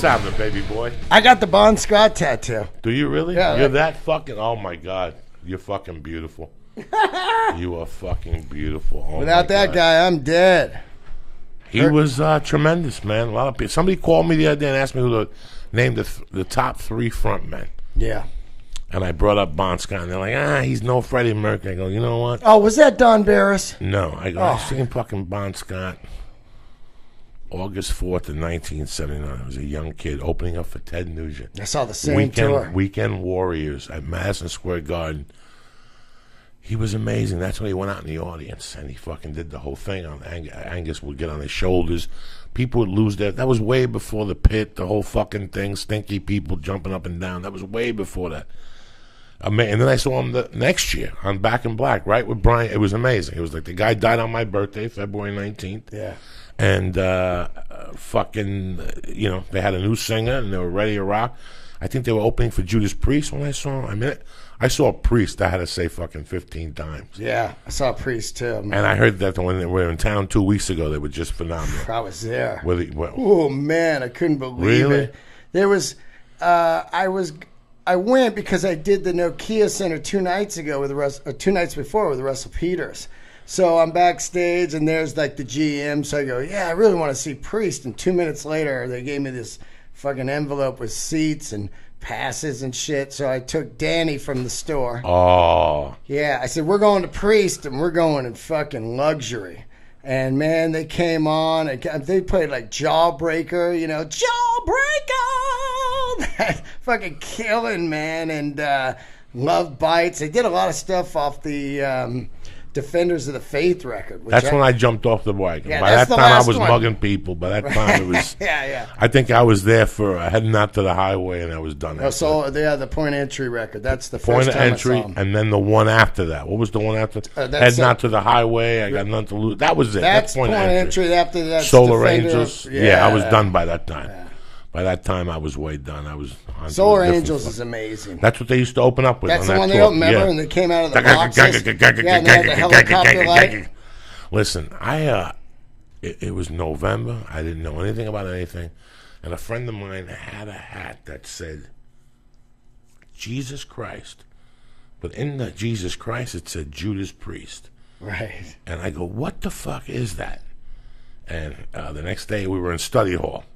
What's happening, baby boy? I got the Bon Scott tattoo. Do you really? Yeah. You're that fucking... Oh, my God. You're fucking beautiful. You are fucking beautiful. Oh, Without that guy, I'm dead. He was tremendous, man. A lot of people. Somebody called me the other day and asked me who named the top 3 front men. Yeah. And I brought up Bon Scott, and they're like, he's no Freddie Mercury. I go, you know what? Oh, was that Don Barris? No. I go, I seen fucking Bon Scott August 4th of 1979. I was a young kid opening up for Ted Nugent. I saw the same tour. Weekend Warriors at Madison Square Garden. He was amazing. That's when he went out in the audience, and he fucking did the whole thing. On Angus would get on his shoulders. People would lose their... That was way before the Pit, the whole fucking thing, stinky people jumping up and down. That was way before that. And then I saw him the next year on Back in Black, right, with Brian. It was amazing. It was like the guy died on my birthday, February 19th. Yeah. And they had a new singer, and they were ready to rock. I think they were opening for Judas Priest when I saw him. I mean, I saw Priest. I had to say fucking 15 times. Yeah, I saw Priest too. Man. And I heard that when they were in town 2 weeks ago, they were just phenomenal. I was there. Oh man, I couldn't believe it. There was, I went because I did the Nokia Center 2 nights ago with 2 nights before with Russell Peters. So I'm backstage and there's like the GM. So I go, yeah, I really want to see Priest. And 2 minutes later, they gave me this fucking envelope with seats and passes and shit. So I took Danny from the store. Oh. Yeah, I said, we're going to Priest and we're going in fucking luxury. And man, they came on and they played like Jawbreaker, Jawbreaker! Fucking killing, man. And Love Bites. They did a lot of stuff off the Defenders of the Faith record. That's when I jumped off the wagon. Yeah, by that time, I was mugging people. By that time, it was... yeah. I think I was there for heading out to the highway, and I was done. The Point Entry record. That's the Point first time Entry, I saw them. and then the one after that. What was the one after? Heading out to the highway. I got nothing to lose. That was it. That's Point Entry. After that, Solar Angels. Yeah, I was done by that time. Yeah. By that time, I was way done. I was on Solar Angels is amazing. That's what they used to open up with. That's the one they opened, remember? Yeah. And they came out of the boxes. And they had the helicopter light. Listen, it was November. I didn't know anything about anything. And a friend of mine had a hat that said, Jesus Christ. But in the Jesus Christ, it said Judas Priest. Right. And I go, what the fuck is that? And the next day, we were in study hall.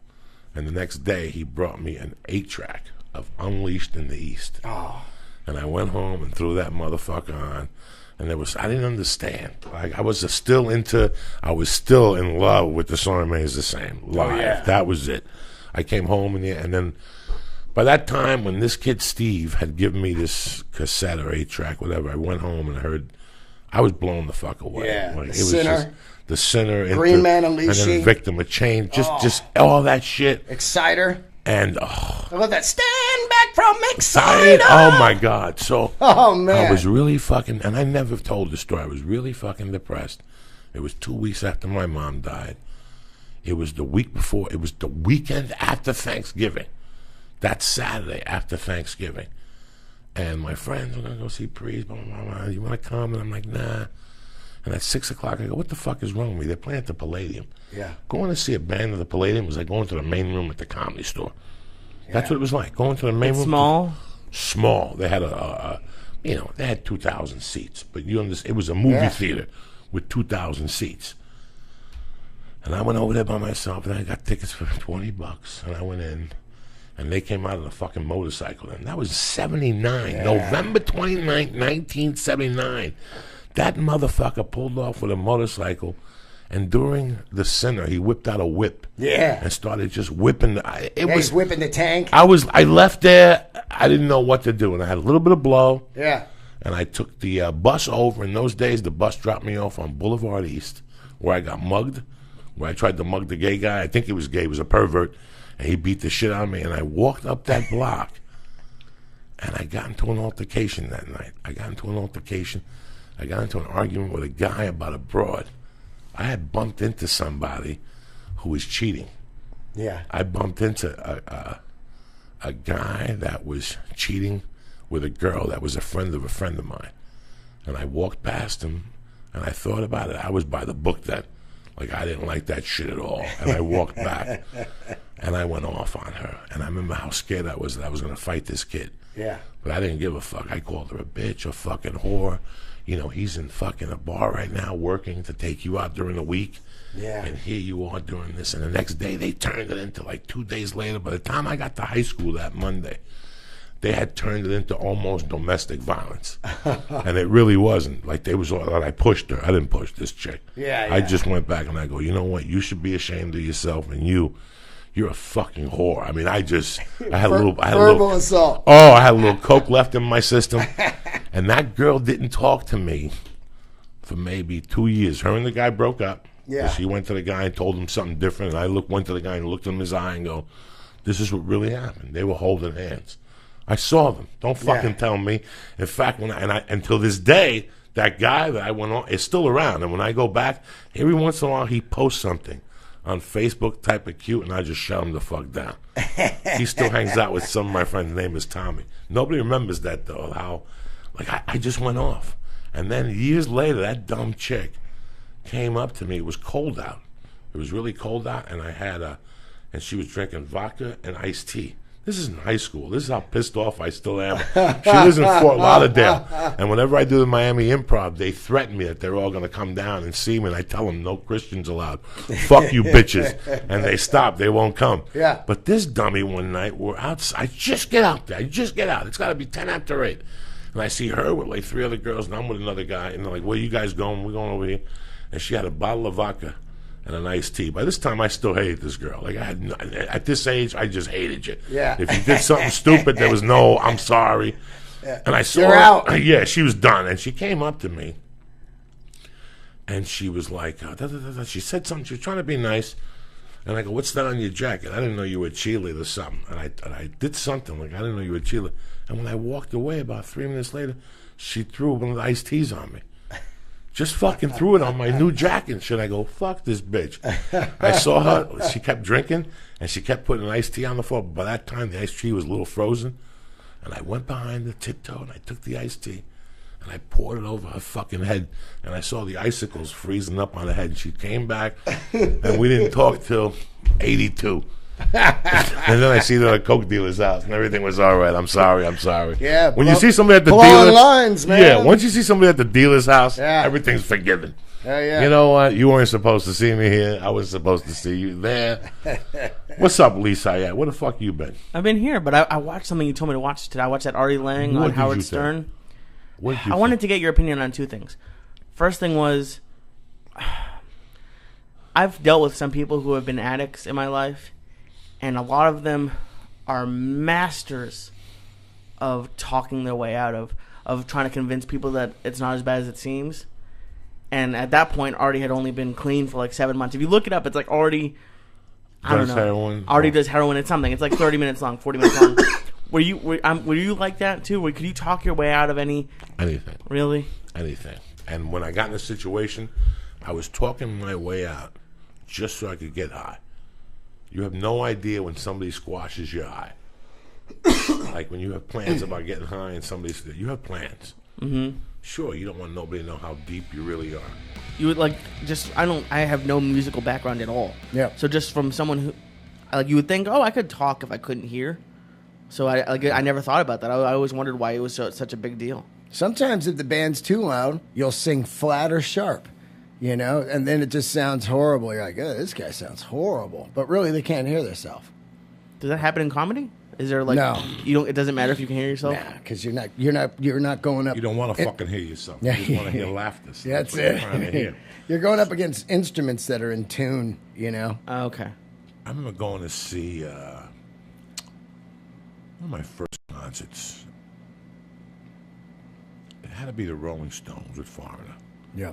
And the next day, he brought me an 8-track of Unleashed in the East. Oh. And I went home and threw that motherfucker on. And I didn't understand. Like, I was still in love with The Song Remains the Same. Live. Oh, yeah. That was it. I came home and then by that time, when this kid Steve had given me this cassette or 8-track, whatever, I went home and I was blown the fuck away. Yeah, like, The Sinner. The Sinner, Green Man Unleashing, and then Victim of Change, just all that shit. Exciter, and I love that. Stand back from Exciter. Oh my God! So, man, I was really fucking, and I never told the story. I was really fucking depressed. It was 2 weeks after my mom died. It was the week before. It was the weekend after Thanksgiving. That Saturday after Thanksgiving, and my friends were gonna go see Priest. Blah, blah, blah. You want to come? And I'm like, nah. And at 6 o'clock, I go, what the fuck is wrong with me? They're playing at the Palladium. Yeah. Going to see a band at the Palladium was like going to the main room at the Comedy Store. Yeah. That's what it was like. Going to the main room. Small? Small. They had they had 2,000 seats. But you understand, it was a movie theater with 2,000 seats. And I went over there by myself, and I got tickets for $20. And I went in, and they came out of the fucking motorcycle. And that was 79, November 29th, 1979. That motherfucker pulled off with a motorcycle, and during The Sinner, he whipped out a whip. Yeah. And started just whipping. He's whipping the tank. I left there. I didn't know what to do, and I had a little bit of blow. Yeah. And I took the bus over. In those days, the bus dropped me off on Boulevard East, where I got mugged, where I tried to mug the gay guy. I think he was gay. He was a pervert. And he beat the shit out of me. And I walked up that block, and I got into an altercation that night. I got into an argument with a guy about a broad. I had bumped into somebody who was cheating. Yeah. I bumped into a guy that was cheating with a girl that was a friend of mine. And I walked past him, and I thought about it. I was by the book then. Like, I didn't like that shit at all. And I walked back, and I went off on her. And I remember how scared I was that I was going to fight this kid. Yeah. But I didn't give a fuck. I called her a bitch, a fucking whore. You know, he's in fucking a bar right now working to take you out during the week. Yeah. And here you are doing this. And the next day, they turned it into like 2 days later. By the time I got to high school that Monday, they had turned it into almost domestic violence. And it really wasn't. Like, they was all, like, I pushed her. I didn't push this chick. Yeah, I just went back and I go, you know what? You should be ashamed of yourself, and you're a fucking whore. I mean, I had a little verbal assault. Oh, I had a little coke left in my system. And that girl didn't talk to me for maybe 2 years. Her and the guy broke up. Yeah. She went to the guy and told him something different. And I went to the guy and looked him in his eye and go, this is what really happened. They were holding hands. I saw them. Don't fucking tell me. In fact, until this day, that guy that I went on is still around. And when I go back, every once in a while he posts something on Facebook, type of cute, and I just shut him the fuck down. He still hangs out with some of my friends. His name is Tommy. Nobody remembers that, though, how, like, I just went off. And then years later, that dumb chick came up to me. It was cold out. It was really cold out, and and she was drinking vodka and iced tea. This is in high school. This is how pissed off I still am. She lives in Fort Lauderdale. And whenever I do the Miami Improv, they threaten me that they're all going to come down and see me. And I tell them, no Christians allowed. Fuck you bitches. And they stop. They won't come. Yeah. But this dummy one night, we're outside. I just get out there. It's got to be 10 after 8. And I see her with like 3 other girls, and I'm with another guy. And they're like, where you guys going? We're going over here. And she had a bottle of vodka and an iced tea. By this time, I still hated this girl. Like, at this age, I just hated you. Yeah. If you did something stupid, there was no, I'm sorry. Yeah. And I saw You're her. out. Yeah, she was done. And she came up to me, and she was like, she said something. She was trying to be nice. And I go, what's that on your jacket? I didn't know you were a cheerleader or something. And I did something. Like, I didn't know you were a cheerleader. And when I walked away about 3 minutes later, she threw one of the iced teas on me. Just fucking threw it on my new jacket and shit. I go, fuck this bitch. I saw her. She kept drinking, and she kept putting an iced tea on the floor. But by that time, the iced tea was a little frozen. And I went behind the tiptoe, and I took the iced tea, and I poured it over her fucking head. And I saw the icicles freezing up on her head. And she came back, and we didn't talk till 82. And then I see her at a coke dealer's house, and everything was all right. I'm sorry. Yeah. When you see somebody at the blowing dealer's lines, man. Yeah. Once you see somebody at the dealer's house, Yeah. everything's forgiven. Yeah. You know what? You weren't supposed to see me here. I was supposed to see you there. What's up, Lee Syatt? Where the fuck you been? I've been here, but I watched something you told me to watch today. I watched that Artie Lang What on did Howard you Stern. What did you I wanted to get your opinion on 2 things. First thing was, I've dealt with some people who have been addicts in my life, and a lot of them are masters of talking their way out of trying to convince people that it's not as bad as it seems. And at that point, Artie had only been clean for like 7 months. If you look it up, it's like Artie, I don't know. Heroin. Artie does heroin. It's something. It's like 30 minutes long, 40 minutes long. Were you like that too? Could you talk your way out of anything? Really? Anything. And when I got in a situation, I was talking my way out just so I could get high. You have no idea when somebody squashes your high. Like when you have plans about getting high and you have plans. Mm-hmm. Sure, you don't want nobody to know how deep you really are. You would I have no musical background at all. Yeah. So just from someone who, you would think, I could talk if I couldn't hear. So I never thought about that. I always wondered why it was such a big deal. Sometimes if the band's too loud, you'll sing flat or sharp, and then it just sounds horrible. You're like, oh, this guy sounds horrible. But really, they can't hear themselves. Does that happen in comedy? Is there no? It doesn't matter if you can hear yourself. Nah, because you're not going up. You don't want to fucking hear yourself. You just want to hear laughter. So That's what it. you're trying to hear. You're going up against instruments that are in tune. Oh, okay. I remember going to see one of my first concerts. It had to be the Rolling Stones with Foreigner. Yeah.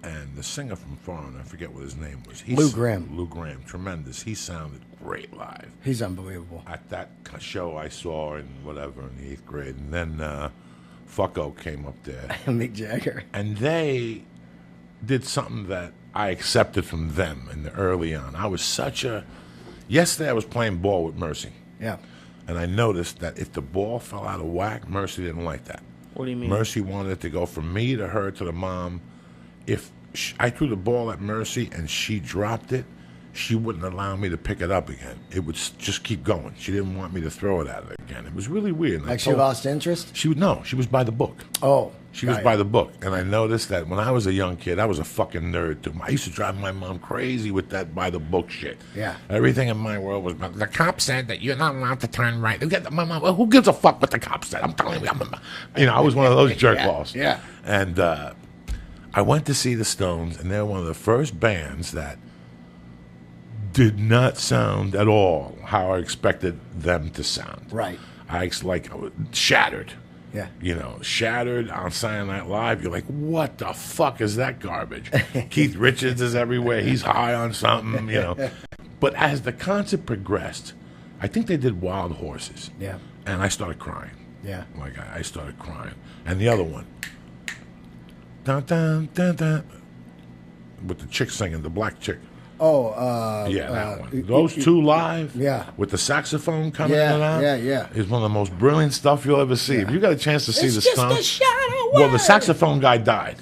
And the singer from Foreigner, I forget what his name was. Lou Gramm. Lou Gramm, tremendous. He sounded great live. He's unbelievable. At that show I saw in the 8th grade. And then Fucko came up there. Mick Jagger. And they did something that I accepted from them in the early on. I was yesterday I was playing ball with Mercy. Yeah. And I noticed that if the ball fell out of whack, Mercy didn't like that. What do you mean? Mercy wanted it to go from me to her to the mom if I threw the ball at Mercy, and she dropped it. She wouldn't allow me to pick it up again. It would just keep going. She didn't want me to throw it at her again. It was really weird. Like she lost interest? She was by the book. Oh. She was by the book. And I noticed that when I was a young kid, I was a fucking nerd too. I used to drive my mom crazy with that by the book shit. Yeah. Everything in my world was, the cop said that you're not allowed to turn right. My mom, well, who gives a fuck what the cop said? I'm telling you, I was one of those jerk-offs. Yeah. And I went to see the Stones, and they're one of the first bands that did not sound at all how I expected them to sound. Right. Shattered. Yeah. Shattered on Saturday Night Live. You're like, what the fuck is that garbage? Keith Richards is everywhere. He's high on something, But as the concert progressed, I think they did Wild Horses. Yeah. And I started crying. Yeah. I started crying. And the other one. Dun, dun, dun, dun, with the chick singing, the black chick. Oh, that one. Those two live, with the saxophone coming in and out, is one of the most brilliant stuff you'll ever see. If you got a chance to see the Stones, well, the saxophone guy died.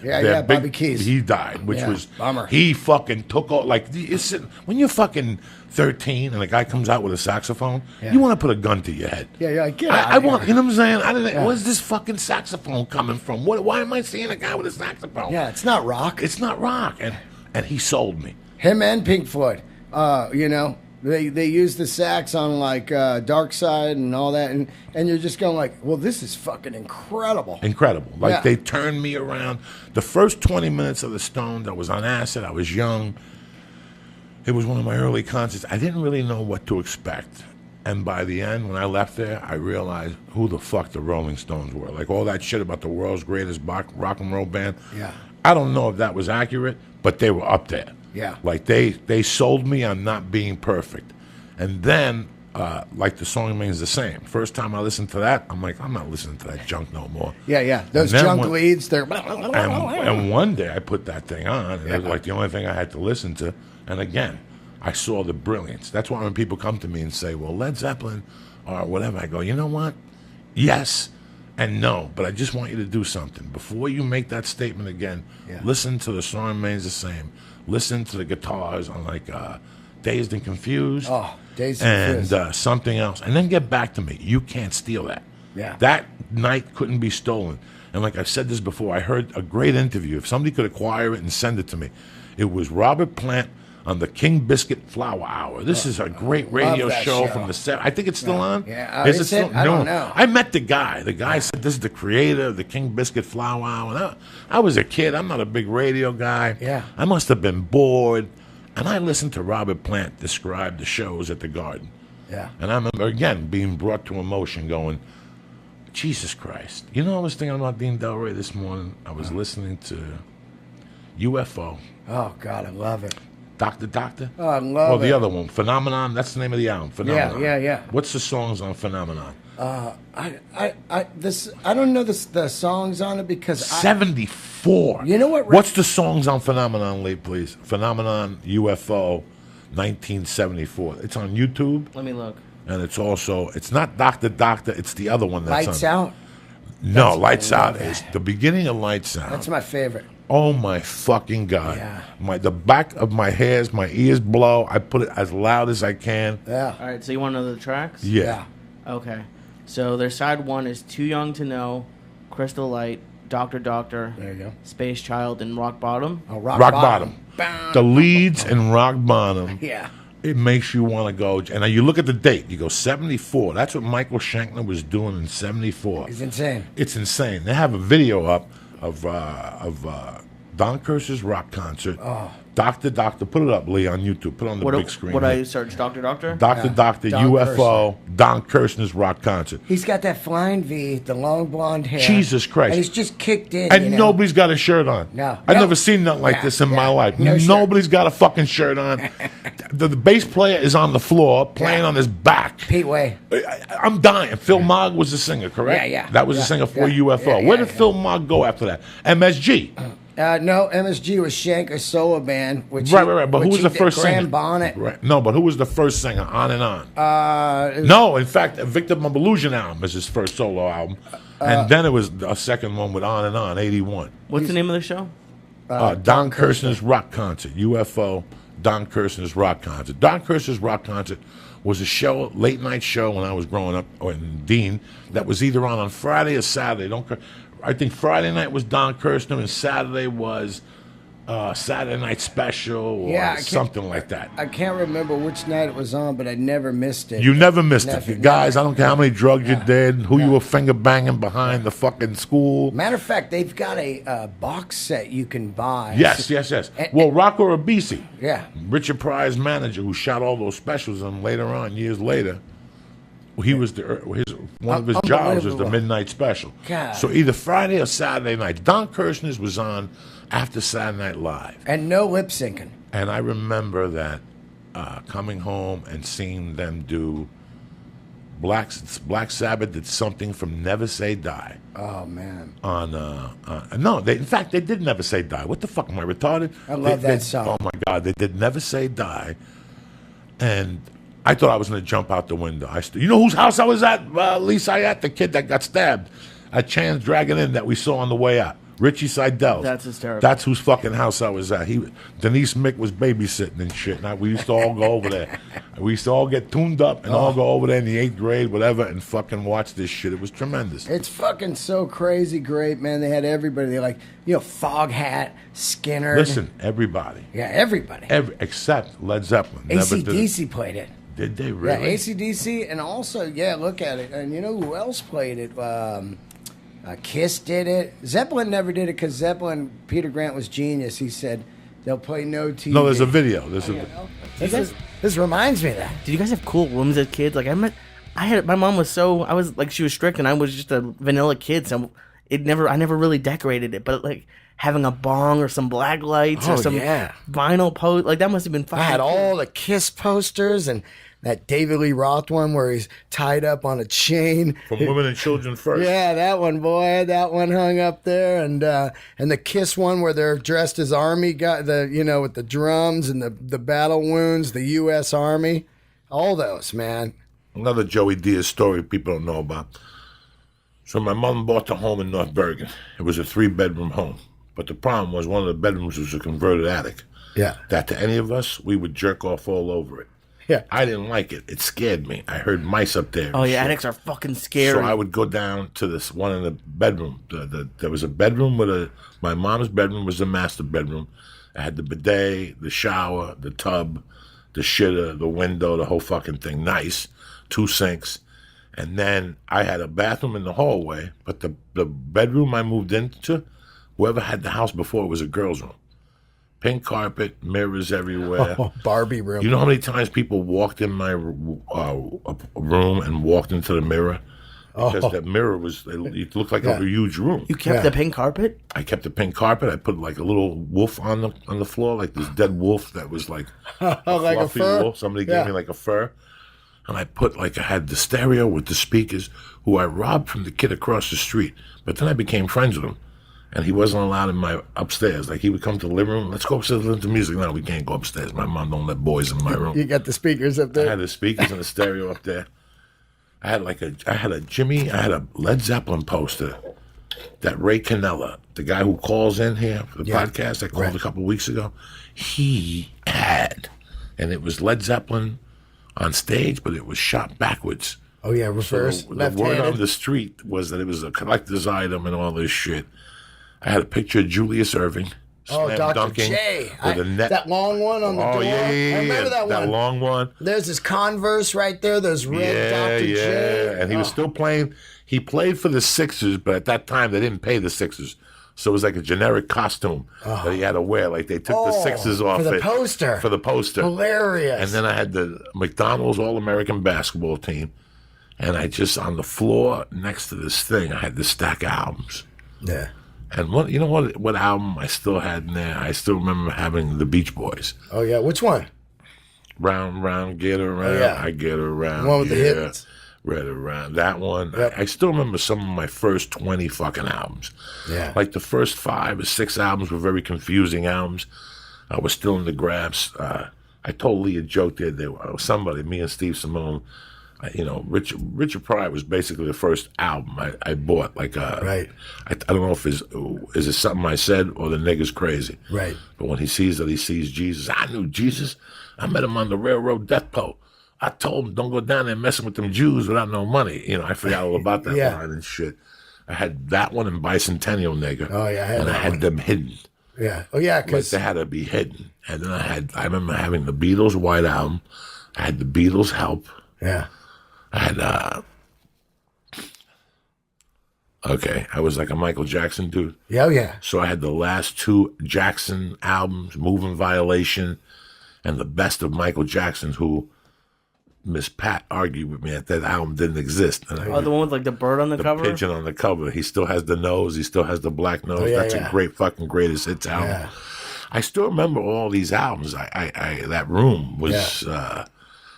Bobby Keys. He died, which was bummer. He fucking took all when you're fucking 13 and a guy comes out with a saxophone, you want to put a gun to your head. Yeah, get out. I want, you know what I'm saying? I didn't. Where's this fucking saxophone coming from? Why am I seeing a guy with a saxophone? Yeah, it's not rock. It's not rock, and he sold me. Him and Pink Floyd, they use the sax on Dark Side and all that, and you're just going like, well, this is fucking incredible. Incredible. They turned me around. The first 20 minutes of the Stones, I was on acid, I was young. It was one of my early concerts. I didn't really know what to expect. And by the end, when I left there, I realized who the fuck the Rolling Stones were. Like all that shit about the world's greatest rock and roll band. Yeah. I don't know if that was accurate, but they were up there. Yeah. They sold me on not being perfect. And then, the song remains the same. First time I listened to that, I'm like, I'm not listening to that junk no more. Yeah. Those junk leads, they're... And one day I put that thing on, and it was like the only thing I had to listen to. And again, I saw the brilliance. That's why when people come to me and say, well, Led Zeppelin or whatever, I go, you know what? Yes and no, but I just want you to do something. Before you make that statement again, listen to the song remains the same. Listen to the guitars on Dazed and Confused. Oh, Dazed and Confused. And something else. And then get back to me. You can't steal that. Yeah. That night couldn't be stolen. And like I've said this before, I heard a great interview. If somebody could acquire it and send it to me, it was Robert Plant on the King Biscuit Flower Hour. This is a great radio show from the 70s. I think it's still on. Yeah. Is it still? I don't know. I met the guy. The guy said this is the creator of the King Biscuit Flower Hour. And I was a kid. I'm not a big radio guy. Yeah. I must have been bored. And I listened to Robert Plant describe the shows at the Garden. Yeah. And I remember, again, being brought to emotion going, Jesus Christ. I was thinking about Dean Delray this morning. I was listening to UFO. Oh, God, I love it. Doctor? Oh, I love it. The other one, Phenomenon. That's the name of the album, Phenomenon. Yeah. What's the songs on Phenomenon? I don't know the songs on it because 74. You know what? What's the songs on Phenomenon, Lee, please? Phenomenon, UFO, 1974. It's on YouTube. Let me look. And it's not Doctor, it's the other one that's Lights on. Out? No, Lights Out is the beginning of Lights Out. That's my favorite. Oh my fucking God. Yeah. The back of my hairs, my ears blow. I put it as loud as I can. Yeah. All right, so you want to know the tracks? Yeah. Okay. So their side one is Too Young to Know, Crystal Light, Doctor. There you go. Space Child, and Rock Bottom. Oh, Rock Bottom. The leads in Rock Bottom. Yeah. It makes you want to go. And now you look at the date. You go 74. That's what Michael Shankner was doing in 74. It's insane. It's insane. They have a video up of Don Kirsh's rock concert. Oh. Doctor. Put it up, Lee, on YouTube. Put it on the big screen. What I search? Doctor? Doctor, Don UFO, Don Kirshner's rock concert. He's got that flying V, the long blonde hair. Jesus Christ. And he's just kicked in. And nobody's got a shirt on. No. I've never seen nothing like this in my life. No Nobody's got a fucking shirt on. the bass player is on the floor playing on his back. Pete Way. I'm dying. Phil Mogg was the singer, correct? Yeah. That was the singer for UFO. Where did Phil Mogg go after that? MSG. No, MSG was Shanker's solo band. Right. But who was the first singer? Graham Bonnet. Right. No, but who was the first singer? On and On. No, in fact, Victor Mabalusian album is his first solo album. And then it was a second one with On and On, 81. What's the name of the show? Don Kirshner's rock concert, UFO, Don Kirshner's rock concert. Don Kirshner's rock concert was a show, late night show when I was growing up, or in Dean, that was either on Friday or Saturday. I think Friday night was Don Kirshner and Saturday was Saturday Night Special or something like that. I can't remember which night it was on, but I never missed it. You never missed it. You guys, I don't care how many drugs you did, who you were finger banging behind the fucking school. Matter of fact, they've got a box set you can buy. Yes. Well, Rocco Ribisi, Richard Pryor's manager, who shot all those specials, and later on, years later, he was one of his jobs was the midnight special. God. So either Friday or Saturday night. Don Kirshner's was on after Saturday Night Live. And no lip syncing. And I remember that coming home and seeing them do Black Sabbath did something from Never Say Die. Oh, man. In fact, they did Never Say Die. What the fuck, am I retarded? I love that song. Oh, my God. They did Never Say Die. And I thought I was going to jump out the window. You know whose house I was at? Lee Syatt, the kid that got stabbed at Chan's Dragon Inn that we saw on the way out. Richie Seidel. That's hysterical. That's whose fucking house I was at. Denise Mick was babysitting and shit. And we used to all go over there. We used to all get tuned up and all go over there in the 8th grade, whatever, and fucking watch this shit. It was tremendous. It's fucking so crazy great, man. They had everybody. They like, Foghat, Skinner. Listen, everybody. Yeah, everybody. Except Led Zeppelin. AC/DC played it. Did they really? Yeah, AC/DC, and also, look at it. And you know who else played it? Kiss did it. Zeppelin never did it because Peter Grant was genius. He said they'll play no TV. No, there's a video. This reminds me of that. Did you guys have cool rooms as kids? Like my mom was she was strict and I was just a vanilla kid, so I never really decorated it. But like having a bong or some black lights or some vinyl post, like that must have been fun. I had all the Kiss posters and that David Lee Roth one where he's tied up on a chain. From Women and Children First. Yeah, that one, boy. That one hung up there. And the Kiss one where they're dressed as Army guys, with the drums and the battle wounds, the U.S. Army. All those, man. Another Joey Diaz story people don't know about. So my mom bought the home in North Bergen. It was a 3-bedroom home. But the problem was one of the bedrooms was a converted attic. Yeah. That to any of us, we would jerk off all over it. Yeah. I didn't like it. It scared me. I heard mice up there. Oh, yeah, attics are fucking scary. So I would go down to this one in the bedroom. There was a bedroom my mom's bedroom was the master bedroom. I had the bidet, the shower, the tub, the shitter, the window, the whole fucking thing. Nice. 2 sinks. And then I had a bathroom in the hallway, but the bedroom I moved into, whoever had the house before, it was a girl's room. Pink carpet, mirrors everywhere. Oh, Barbie room. You know how many times people walked in my room and walked into the mirror? Because that mirror it looked like a huge room. You kept the pink carpet? I kept the pink carpet. I put like a little wolf on the floor, like this dead wolf that was like a like fluffy a fur? wolf. Somebody gave me like a fur. And I had the stereo with the speakers, who I robbed from the kid across the street. But then I became friends with him. And he wasn't allowed in my upstairs. Like, he would come to the living room. Let's go upstairs and listen to music. No, we can't go upstairs. My mom don't let boys in my room. You got the speakers up there? I had the speakers and the stereo up there. I had a Led Zeppelin poster that Ray Cannella, the guy who calls in here for the podcast, I called a couple of weeks ago, he had. And it was Led Zeppelin on stage, but it was shot backwards. Oh, yeah, reverse, so the word on the street was that it was a collector's item and all this shit. I had a picture of Julius Irving. Dr. J. With a net. That long one on the door. Yeah, I remember that one. That long one. There's his Converse right there. Those red Dr. J. And he was still playing. He played for the Sixers, but at that time they didn't pay the Sixers. So it was like a generic costume that he had to wear. Like they took the Sixers off for the poster. For the poster. Hilarious. And then I had the McDonald's All-American basketball team. And I just, on the floor next to this thing, I had this stack of albums. Yeah. And what album I still had in there? I still remember having the Beach Boys. Oh, yeah. Which one? Round, round, get around. I get around. The one with the hits. Right around. That one. Yep. I still remember some of my first 20 fucking albums. Yeah. Like the first 5 or 6 albums were very confusing albums. I was still in the grabs. I told Lee a joke there. Somebody, me and Steve Simone, Richard Pryor was basically the first album I bought. Like, right. I don't know if is it something I said or the nigga's crazy. Right. But when he sees Jesus, I knew Jesus. I met him on the railroad depot. I told him, don't go down there messing with them Jews without no money. I forgot all about that line and shit. I had that one and Bicentennial Nigga. Oh, yeah. I had them hidden. Yeah. Oh, yeah. Because they had to be hidden. And then I remember having the Beatles White Album. I had the Beatles Help. Yeah. I had, I was like a Michael Jackson dude. Yeah, oh, yeah. So I had the last 2 Jackson albums, Moving Violation, and the best of Michael Jackson's, who Miss Pat argued with me that album didn't exist. And the one with like the bird on the cover? The pigeon on the cover. He still has the nose. He still has the black nose. That's a great fucking greatest hits album. Yeah. I still remember all these albums. That room was...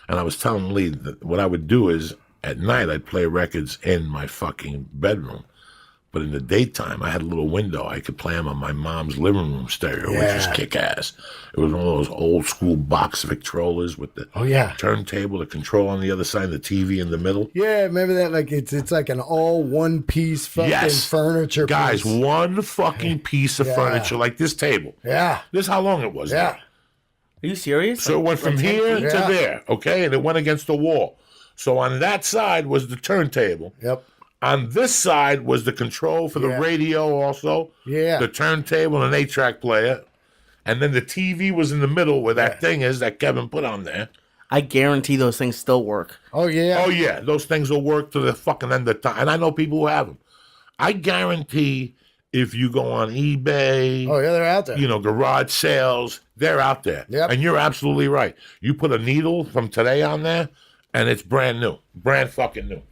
And I was telling Lee that what I would do is at night I'd play records in my fucking bedroom. But in the daytime, I had a little window. I could play them on my mom's living room stereo, which was kick-ass. It was one of those old-school box Victrolas with the turntable, the control on the other side, the TV in the middle. Yeah, remember that? Like it's like an all one-piece fucking furniture Guys, piece. One fucking piece of furniture like this table. Yeah. This is how long it was. Yeah. Are you serious? So it went from here to there, okay? And it went against the wall. So on that side was the turntable. Yep. On this side was the control for the radio also. Yeah. The turntable and an 8-track player. And then the TV was in the middle where that thing is that Kevin put on there. I guarantee those things still work. Oh, yeah. Oh, yeah. Those things will work to the fucking end of time. And I know people who have them. I guarantee if you go on eBay. Oh, yeah, they're out there. Garage sales, they're out there. Yep. And you're absolutely right. You put a needle from today on there, and it's brand new. Brand fucking new.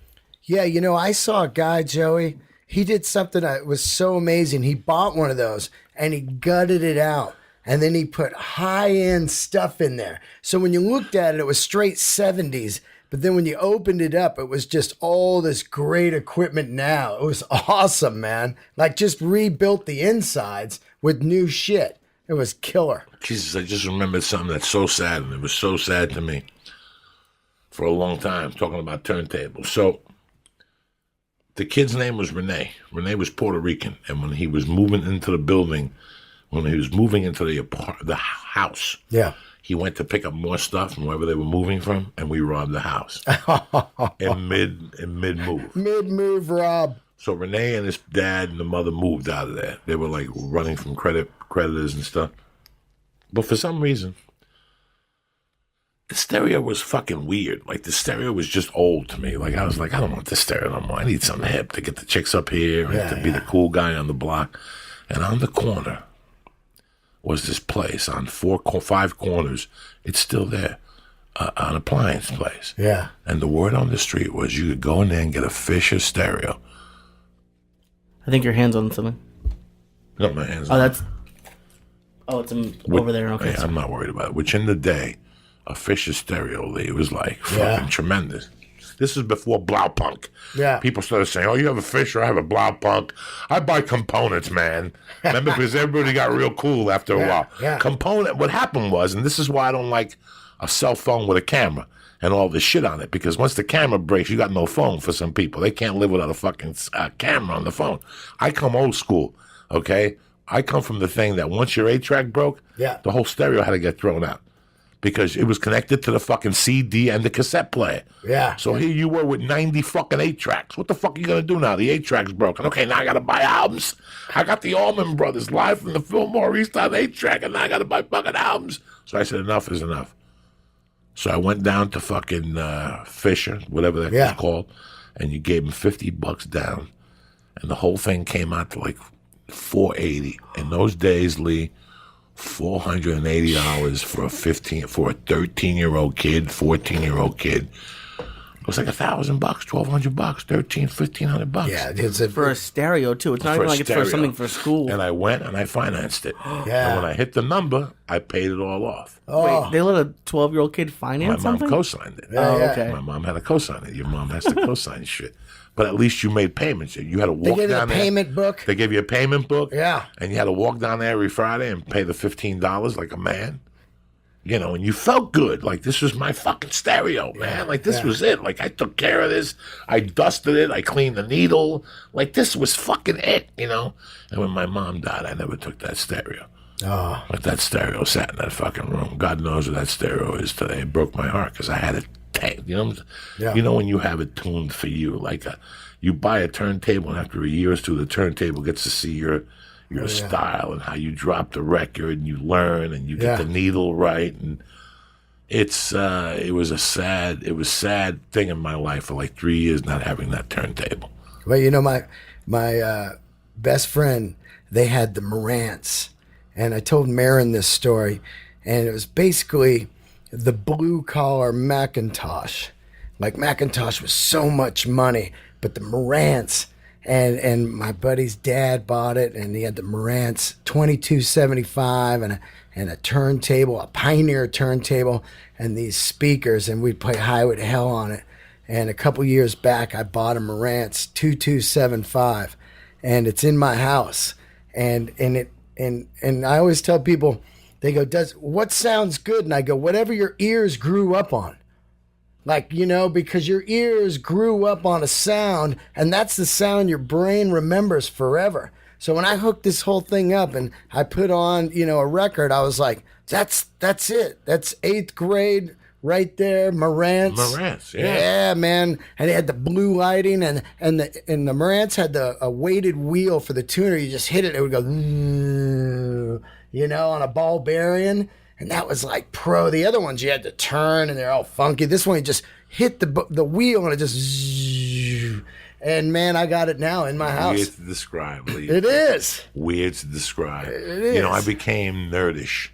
Yeah, I saw a guy, Joey. He did something that was so amazing. He bought one of those, and he gutted it out. And then he put high-end stuff in there. So when you looked at it, it was straight 70s. But then when you opened it up, it was just all this great equipment now. It was awesome, man. Like just rebuilt the insides with new shit. It was killer. Jesus, I just remembered something that's so sad, and it was so sad to me for a long time, talking about turntables. So the kid's name was Renee. Renee was Puerto Rican, and when he was moving into the building, when he was moving into the house, he went to pick up more stuff from wherever they were moving from, and we robbed the house in mid move. Mid move, Rob. So Renee and his dad and the mother moved out of there. They were like running from creditors and stuff. But for some reason, the stereo was fucking weird. Like the stereo was just old to me. Like I was like, I don't want the stereo no more. I need something hip to get the chicks up here and to be the cool guy on the block. And on the corner was this place on 5 corners. It's still there. An appliance place. Yeah. And the word on the street was you could go in there and get a Fisher stereo. I think your hand's on something. No, my hand's on. It's over there. Okay. Yeah, I'm not worried about it. Which in the day, a Fisher stereo, Lee, it was like fucking tremendous. This is before Blaupunk. Yeah. People started saying, oh, you have a Fisher, I have a Blaupunk. I buy components, man. Remember, because everybody got real cool after a while. Yeah. What happened was, and this is why I don't like a cell phone with a camera and all this shit on it, because once the camera breaks, you got no phone for some people. They can't live without a fucking camera on the phone. I come old school, okay? I come from the thing that once your 8-track broke, the whole stereo had to get thrown out. Because it was connected to the fucking CD and the cassette player. Yeah. So here you were with 90 fucking 8-tracks. What the fuck are you going to do now? The 8-track's broken. Okay, now I got to buy albums. I got the Allman Brothers live from the Fillmore East on 8-track, and now I got to buy fucking albums. So I said, enough is enough. So I went down to fucking Fisher, whatever that was called, and you gave him $50 down. And the whole thing came out to like $480. In those days, Lee, $480 for a 13-year-old kid, 14-year-old kid. It was like $1,000, $1,200, $1,500. Yeah, it's for a stereo too. It's not even like it's for something for school. And I went and I financed it. Yeah. And when I hit the number, I paid it all off. Oh. Wait, they let a 12-year-old kid finance something? My mom co-signed it. Okay. My mom had to co-sign it. Your mom has to co-sign shit. But at least you made payments. You had to walk down there. They gave you a payment book? They gave you a payment book. Yeah. And you had to walk down there every Friday and pay the $15 like a man. You know, and you felt good. Like, this was my fucking stereo, man. Like, this was it. Like, I took care of this. I dusted it. I cleaned the needle. Like, this was fucking it, you know? And when my mom died, I never took that stereo. Oh. But that stereo sat in that fucking room. God knows what that stereo is today. It broke my heart because I had it tanked. You know, you know when you have it tuned for you, like you buy a turntable, and after a year or two, the turntable gets to see your style and how you drop the record, and you learn, and you get the needle right, and it was sad thing in my life for like 3 years not having that turntable. Well, you know, my best friend, they had the Marantz, and I told Marin this story, and it was basically the blue collar Macintosh. Like, Macintosh was so much money, but the Marantz, and my buddy's dad bought it, and he had the Marantz 2275 and a turntable, a Pioneer turntable, and these speakers, and we'd play Highway to Hell on it. And a couple years back, I bought a Marantz 2275, and it's in my house. And I always tell people, they go, what sounds good? And I go, whatever your ears grew up on. Like, you know, because your ears grew up on a sound, and that's the sound your brain remembers forever. So when I hooked this whole thing up and I put on, you know, a record, I was like, that's it. That's 8th grade right there, Marantz. Marantz, yeah. Yeah, man. And they had the blue lighting, and the Marantz had a weighted wheel for the tuner. You just hit it, it would go, you know, on a ball bearing. And that was like pro. The other ones you had to turn, and they're all funky. This one you just hit the wheel, and it just. And man, I got it now in my house. Weird to describe, Lee. It is weird to describe. It is. You know, I became nerdish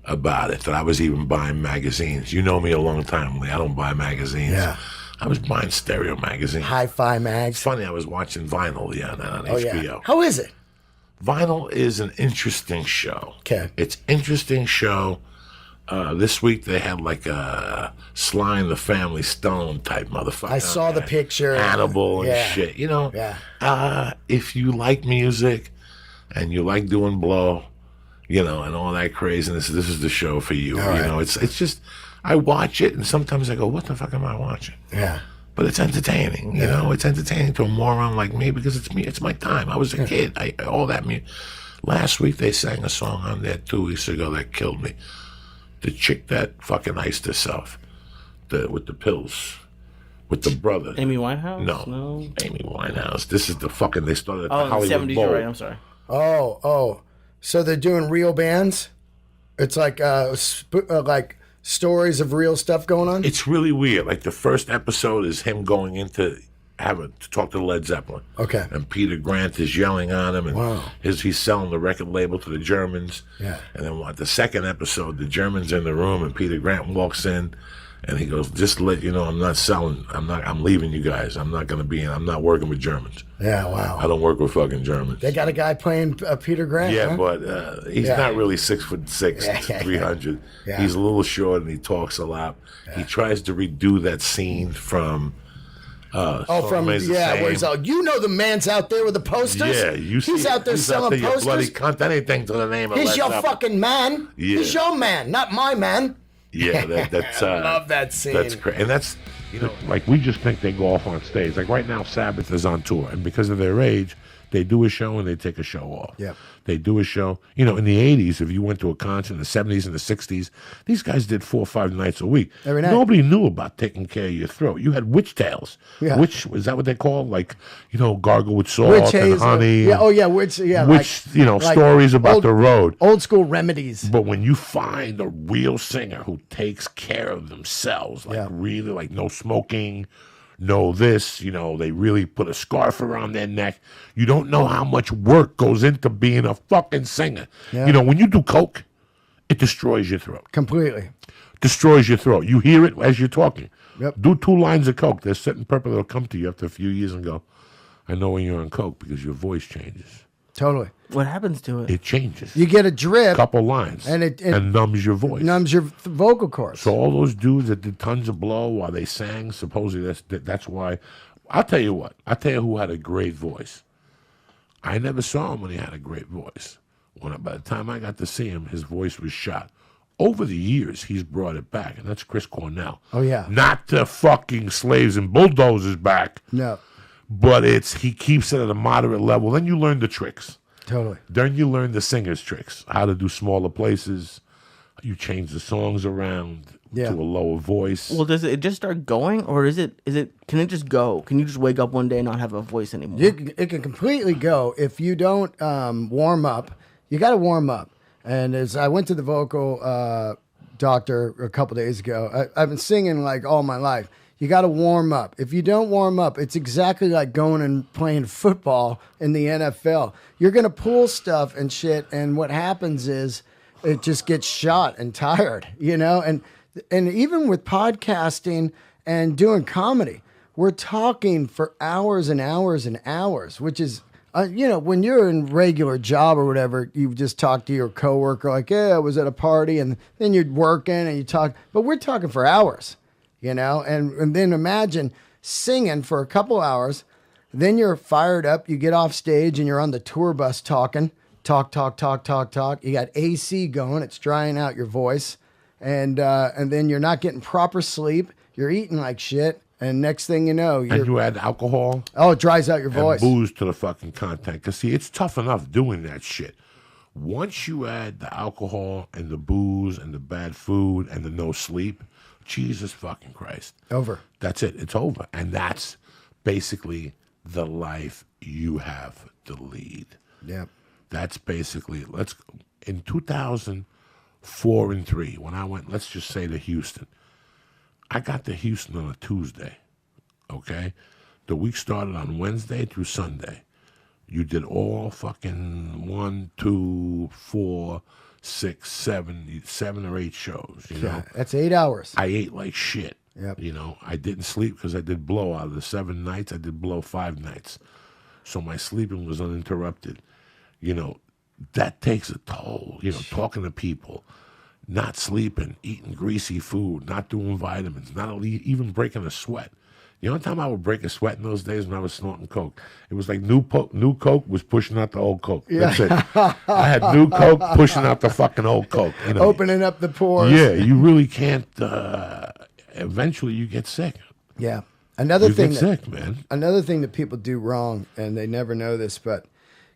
about it. That I was even buying magazines. You know me a long time, Lee. I don't buy magazines. Yeah. I was buying stereo magazines. Hi-Fi mags. It's funny. I was watching Vinyl on HBO. Yeah. How is it? Vinyl is an interesting show. Okay. It's interesting show. This week they had like a Sly and the Family Stone type motherfucker. I saw the picture. Hannibal and shit. You know, if you like music and you like doing blow, you know, and all that craziness, this is the show for you. All right. You know, it's just, I watch it and sometimes I go, what the fuck am I watching? Yeah. But it's entertaining, you know. It's entertaining to a moron like me because it's me. It's my time. I was a kid. All that music. Last week they sang a song on there 2 weeks ago that killed me. The chick that fucking iced herself, with the pills, with the brother. Amy Winehouse? No, Amy Winehouse. This is the fucking. They started at the in the Hollywood 70s, Bowl. you're right. I'm sorry. Oh. So they're doing real bands? It's like like stories of real stuff going on? It's really weird. Like the first episode is him going into to talk to Led Zeppelin. Okay. And Peter Grant is yelling on him, and he's selling the record label to the Germans. Yeah. And then the second episode, the Germans in the room, and Peter Grant walks in, and he goes, "Just to let you know, I'm leaving you guys. I'm not working with Germans. Yeah, wow. I don't work with fucking Germans." They got a guy playing Peter Grant? Yeah, huh? but he's not really 6'6", 300. Yeah. He's a little short, and he talks a lot. He tries to redo that scene from. Where he's all, you know, the man's out there with the posters. Yeah, he's out there selling posters. Bloody cunt, anything to the name of. He's your fucking man. Yeah. He's your man, not my man. Yeah, that's. I love that scene. That's crazy, and that's, you know, like we just think they go off on stage. Like right now, Sabbath is on tour, and because of their age, they do a show and they take a show off. Yeah. They do a show. You know, in the 80s, if you went to a concert, in the 70s and the 60s, these guys did 4 or 5 nights a week. Every night. Nobody knew about taking care of your throat. You had witch tails. Yeah. Witch, is that what they call? Like, you know, gargle with salt and honey. Witch, you know, like stories about the road. Old school remedies. But when you find a real singer who takes care of themselves, like really, like no smoking, no this, you know, they really put a scarf around their neck. You don't know how much work goes into being a fucking singer. Yeah. You know, when you do coke, it destroys your throat. Completely. Destroys your throat. You hear it as you're talking. Yep. Do 2 lines of coke. There's certain people that'll come to you after a few years and go, I know when you're on coke because your voice changes. Totally. What happens to it? It changes. You get a drip. Couple lines. And it numbs your voice. Numbs your vocal cords. So all those dudes that did tons of blow while they sang, supposedly that's why. I'll tell you what. I'll tell you who had a great voice. I never saw him when he had a great voice. By the time I got to see him, his voice was shot. over the years, he's brought it back, and that's Chris Cornell. Oh, yeah. Not the fucking slaves and bulldozers back. No. But he keeps it at a moderate level. Then you learn the tricks. Totally. Then you learn the singer's tricks, how to do smaller places. You change the songs around to a lower voice. Well, does it just start going, or is it? Can it just go? Can you just wake up one day and not have a voice anymore? It can completely go if you don't warm up. You got to warm up. And as I went to the vocal doctor a couple days ago, I've been singing like all my life. You got to warm up. If you don't warm up, it's exactly like going and playing football in the NFL. You're going to pull stuff and shit, and what happens is it just gets shot and tired, you know? And even with podcasting and doing comedy, we're talking for hours and hours and hours, which is, you know, when you're in regular job or whatever, you just talk to your coworker like, yeah, I was at a party, and then you're working and you talk, but we're talking for hours. You know, and then imagine singing for a couple hours, then you're fired up, you get off stage and you're on the tour bus talking, talk. You got AC going, it's drying out your voice, and then you're not getting proper sleep, you're eating like shit, and next thing you know, and you add alcohol. Oh, it dries out your voice. And booze to the fucking content. Because see, it's tough enough doing that shit. Once you add the alcohol and the booze and the bad food and the no sleep, Jesus fucking Christ. Over. That's it. It's over. And that's basically the life you have to lead. Yeah. That's basically, in 2004 and 3, when I went, let's just say to Houston, I got to Houston on a Tuesday, okay? The week started on Wednesday through Sunday. You did all fucking 1, 2, 4, 6, 7 or 8 shows, you know? That's 8 hours. I ate like shit. Yep. You know, I didn't sleep because I did blow. Out of the 7 nights, I did blow 5 nights. So my sleeping was uninterrupted. You know, that takes a toll. You know, talking to people, not sleeping, eating greasy food, not doing vitamins, not even breaking a sweat. The only time I would break a sweat in those days when I was snorting coke. It was like new coke was pushing out the old coke. That's it. I had new coke pushing out the fucking old coke. You know, opening up the pores. Yeah, you really can't. Eventually, you get sick. Yeah. Another thing that people do wrong, and they never know this, but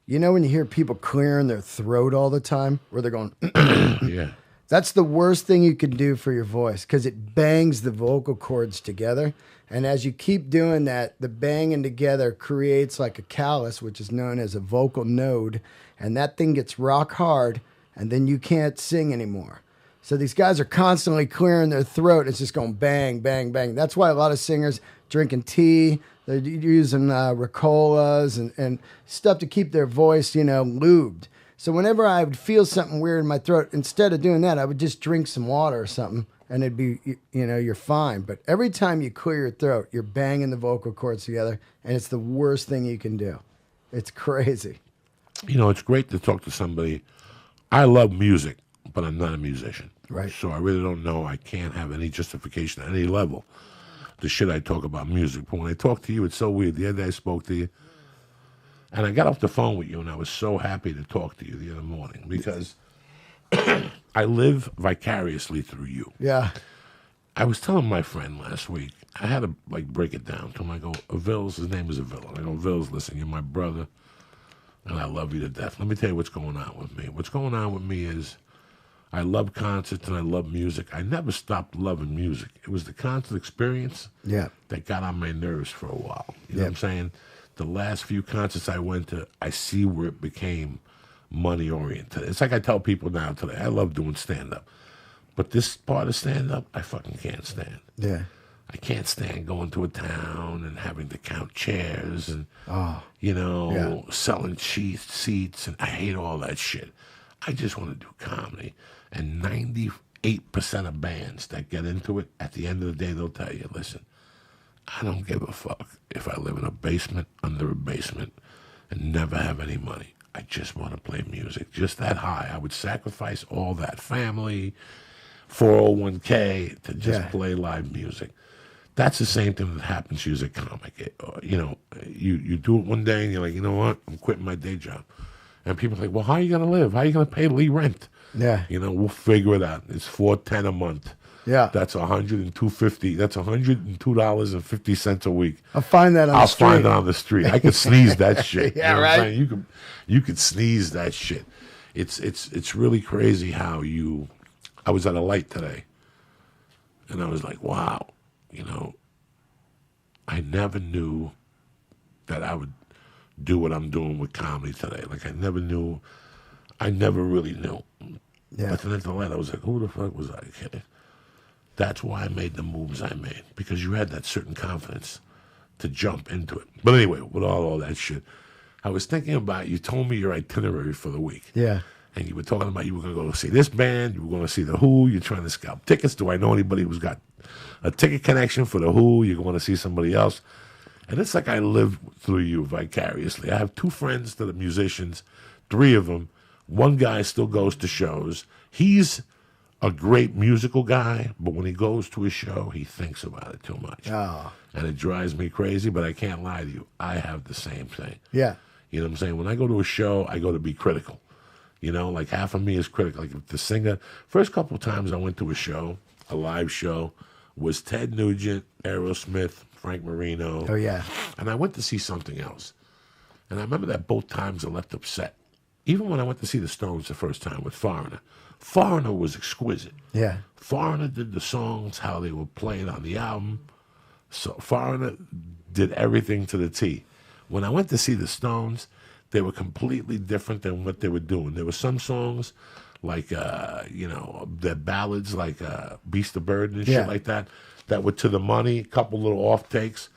you know when you hear people clearing their throat all the time, where they're going, yeah. That's the worst thing you can do for your voice because it bangs the vocal cords together. And as you keep doing that, the banging together creates like a callus, which is known as a vocal node. And that thing gets rock hard, and then you can't sing anymore. So these guys are constantly clearing their throat. It's just going bang, bang, bang. That's why a lot of singers drinking tea, they're using Ricolas and stuff to keep their voice, you know, lubed. So whenever I would feel something weird in my throat, instead of doing that, I would just drink some water or something, and it'd be, you know, you're fine. But every time you clear your throat, you're banging the vocal cords together, and it's the worst thing you can do. It's crazy. You know, it's great to talk to somebody. I love music, but I'm not a musician. Right. So I really don't know. I can't have any justification at any level. The shit I talk about music. But when I talk to you, it's so weird. The other day I spoke to you, and I got off the phone with you, and I was so happy to talk to you the other morning because I live vicariously through you. Yeah. I was telling my friend last week, I had to like break it down to him. I go, Avils, his name is Avil. I go, Avils, listen, you're my brother, and I love you to death. Let me tell you what's going on with me. What's going on with me is I love concerts and I love music. I never stopped loving music. It was the concert experience that got on my nerves for a while. You know what I'm saying? The last few concerts I went to, I see where it became money-oriented. It's like I tell people now today, I love doing stand-up. But this part of stand-up, I fucking can't stand. Yeah. I can't stand going to a town and having to count chairs and, you know, selling seats, and I hate all that shit. I just want to do comedy. And 98% of bands that get into it, at the end of the day, they'll tell you, listen, I don't give a fuck if I live in a basement, under a basement, and never have any money. I just want to play music, just that high. I would sacrifice all that family, 401k to just play live music. That's the same thing that happens to you as a comic. You know, you do it one day and you're like, you know what? I'm quitting my day job. And people are like, well, how are you going to live? How are you going to pay Lee rent? Yeah. You know, we'll figure it out. It's $410 a month. Yeah. That's $102.50. That's $102.50 a week. I'll find that on the street. I'll find it on the street. I could sneeze that shit. Yeah, you know right. What I'm saying? You could sneeze that shit. It's really crazy how I was at a light today, and I was like, wow, you know, I never knew that I would do what I'm doing with comedy today. Like I never really knew. Yeah. But then at the light, I was like, who the fuck was I kidding? That's why I made the moves I made, because you had that certain confidence to jump into it. But anyway, with all that shit, I was thinking about, you told me your itinerary for the week. Yeah. And you were talking about you were going to go see this band, you were going to see The Who, you're trying to scalp tickets. Do I know anybody who's got a ticket connection for The Who? You're going to see somebody else. And it's like I live through you vicariously. I have 2 friends that are musicians, 3 of them. One guy still goes to shows. He's a great musical guy, but when he goes to a show, he thinks about it too much. Oh. And it drives me crazy, but I can't lie to you. I have the same thing. Yeah. You know what I'm saying? When I go to a show, I go to be critical. You know, like half of me is critical. Like if the singer, first couple of times I went to a show, a live show, was Ted Nugent, Aerosmith, Frank Marino. Oh, yeah. And I went to see something else. And I remember that both times I left upset. Even when I went to see the Stones the first time with Foreigner. Foreigner was exquisite. Yeah. Foreigner did the songs, how they were played on the album. So Foreigner did everything to the T. When I went to see the Stones, they were completely different than what they were doing. There were some songs like, you know, the ballads like Beast of Burden and shit like that were to the money, a couple little off takes.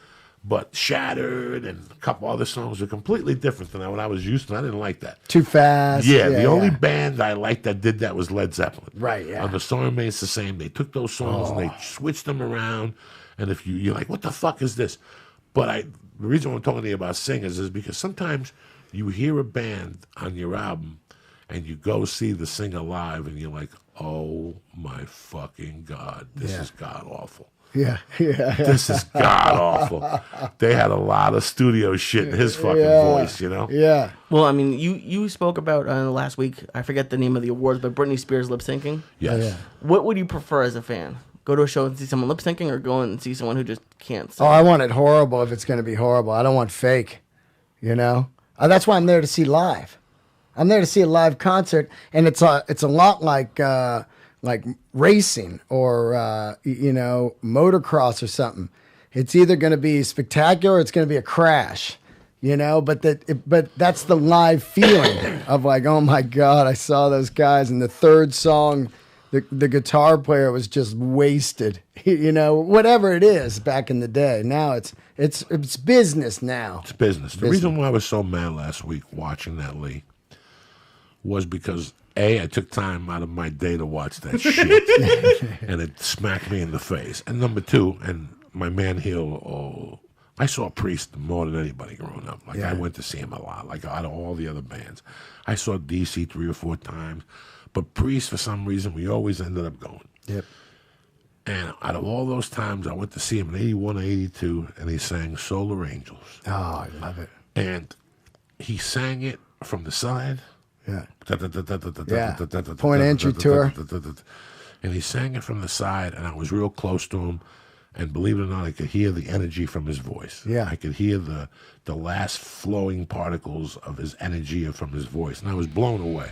But Shattered and a couple other songs were completely different than what I was used to. I didn't like that. Too fast. Yeah, the only band I liked that did that was Led Zeppelin. Right, yeah. On the Storm Main, it's the same. They took those songs and they switched them around. And if you're like, what the fuck is this? But the reason I'm talking to you about singers is because sometimes you hear a band on your album and you go see the singer live and you're like, oh my fucking God, this is god awful. Yeah, yeah. This is god awful. They had a lot of studio shit in his fucking voice, you know? Yeah. Well, I mean, you spoke about last week, I forget the name of the awards, but Britney Spears lip syncing. Yes. Oh, yeah. What would you prefer as a fan? Go to a show and see someone lip syncing, or go and see someone who just can't sing? Oh, I want it horrible if it's going to be horrible. I don't want fake, you know? That's why I'm there to see live. I'm there to see a live concert, and it's a lot like racing or, you know, motocross or something. It's either going to be spectacular or it's going to be a crash, you know? But that's the live feeling of like, oh, my God, I saw those guys. And the third song, the guitar player was just wasted, you know, whatever it is back in the day. Now it's business now. It's business. The reason why I was so mad last week watching that, Lee, was because I took time out of my day to watch that shit, and it smacked me in the face. And number 2, and my man Hill, I saw Priest more than anybody growing up. Like I went to see him a lot. Like out of all the other bands, I saw DC 3 or 4 times, but Priest for some reason we always ended up going. Yep. And out of all those times, I went to see him in 81 or 82, and he sang Solar Angels. Oh, I love it. And he sang it from the side. Yeah. Point Point entry tour. And he sang it from the side, and I was real close to him. And believe it or not, I could hear the energy from his voice. Yeah. I could hear the last flowing particles of his energy from his voice, and I was blown away.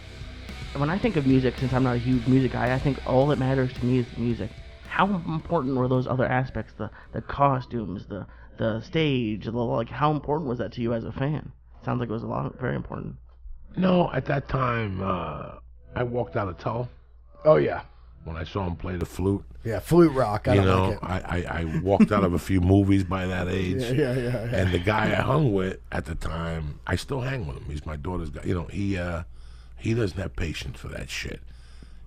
When I think of music, since I'm not a huge music guy, I think all that matters to me is the music. How important were those other aspects, the costumes, the stage, like how important was that to you as a fan? Sounds like it was very important. No, at that time, I walked out of Tull. Oh, yeah. When I saw him play the flute. Yeah, flute rock. I don't like it. I walked out of a few movies by that age. Yeah. And the guy I hung with at the time, I still hang with him. He's my daughter's guy. You know, he doesn't have patience for that shit.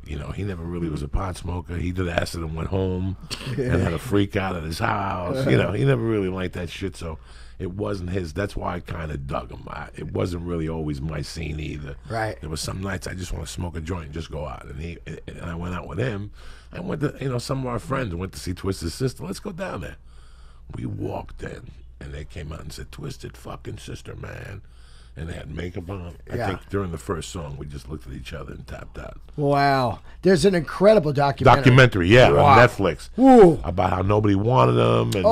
You know, he never really was a pot smoker. He did acid and went home and had a freak out at his house. You know, he never really liked that shit, so it wasn't his. That's why I kind of dug him. It wasn't really always my scene either. Right. There was some nights I just want to smoke a joint and just go out. And I went out with him. I went to, you know, some of our friends went to see Twisted Sister. Let's go down there. We walked in, and they came out and said, Twisted fucking Sister, man. and they had makeup on. I think during the first song, we just looked at each other and tapped out. Wow. There's an incredible documentary. Yeah, wow. on Netflix. Ooh. About how nobody wanted them, and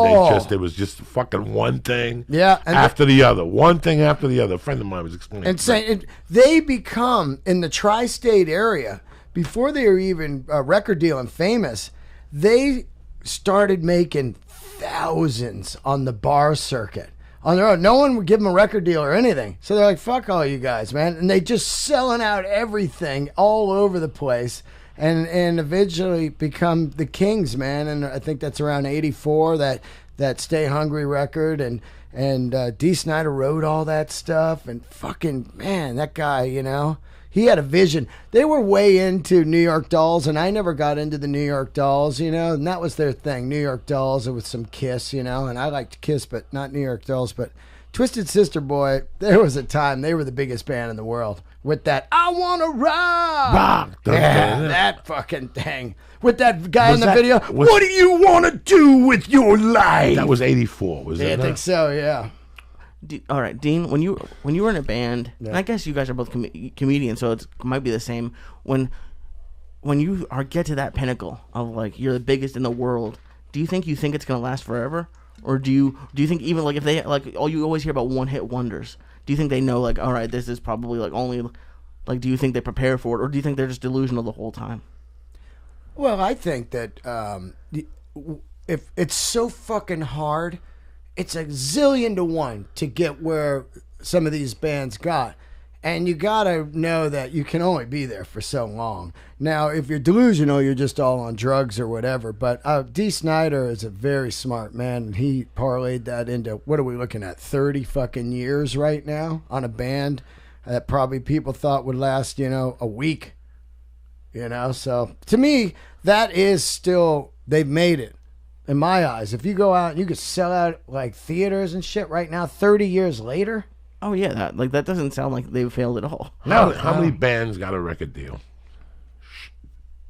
it was just fucking one thing after the other. One thing after the other. A friend of mine was explaining. And saying they become, in the tri-state area, before they were even record deal and famous, they started making thousands on the bar circuit. On their own. No one would give them a record deal or anything. So they're like, fuck all you guys, man. And they just selling out everything all over the place and eventually become the kings, man. And I think that's around 84, that Stay Hungry record. And Dee Snider wrote all that stuff. And fucking, man, that guy, you know, he had a vision. They were way into New York Dolls, and I never got into the New York Dolls, you know, and that was their thing, New York Dolls with some Kiss, you know, and I liked Kiss, but not New York Dolls. But Twisted Sister Boy, there was a time they were the biggest band in the world with that I Wanna Rock. That fucking thing. With that guy in the video, what do you want to do with your life? That was 84, was it? I think so, yeah. All right, Dean. When you were in a band, and I guess you guys are both comedians, so it might be the same. When you get to that pinnacle of like you're the biggest in the world, do you think it's gonna last forever, or do you think even like if they like you always hear about one hit wonders? Do you think they know like all right, this is probably like only like do you think they prepare for it, or do you think they're just delusional the whole time? Well, I think that if it's so fucking hard. It's a zillion to one to get where some of these bands got. And you got to know that you can only be there for so long. Now, if you're delusional, you're just all on drugs or whatever. But Dee Snider is a very smart man. And he parlayed that into, what are we looking at, 30 fucking years right now on a band that probably people thought would last, you know, a week. You know, so to me, that is still, they've made it. In my eyes, if you go out, you could sell out like theaters and shit right now, 30 years later. Oh yeah, that doesn't sound like they've failed at all. No, how many bands got a record deal,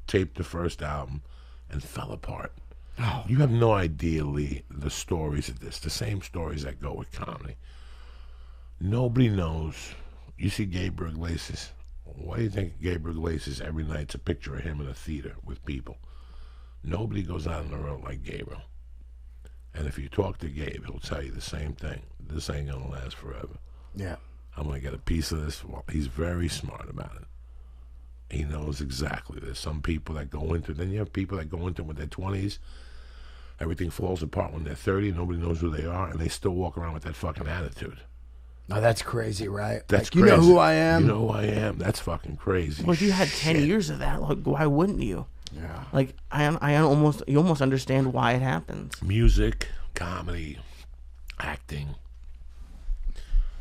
taped the first album, and fell apart? Oh. You have no idea, Lee, the stories of this, the same stories that go with comedy. Nobody knows. You see Gabriel Iglesias. Why do you think Gabriel Iglesias every night's a picture of him in a theater with people? Nobody goes out on the road like Gabriel. And if you talk to Gabe, he'll tell you the same thing. This ain't going to last forever. Yeah. I'm going to get a piece of this. Well, he's very smart about it. He knows exactly. There's some people that go into it. Then you have people that go into it with their 20s. Everything falls apart when they're 30. Nobody knows who they are. And they still walk around with that fucking attitude. Oh, that's crazy, right? That's like, crazy. You know who I am? You know who I am. That's fucking crazy. Well, if you had 10 years of that, like, why wouldn't you? Yeah. Like you almost understand why it happens. Music, comedy, acting.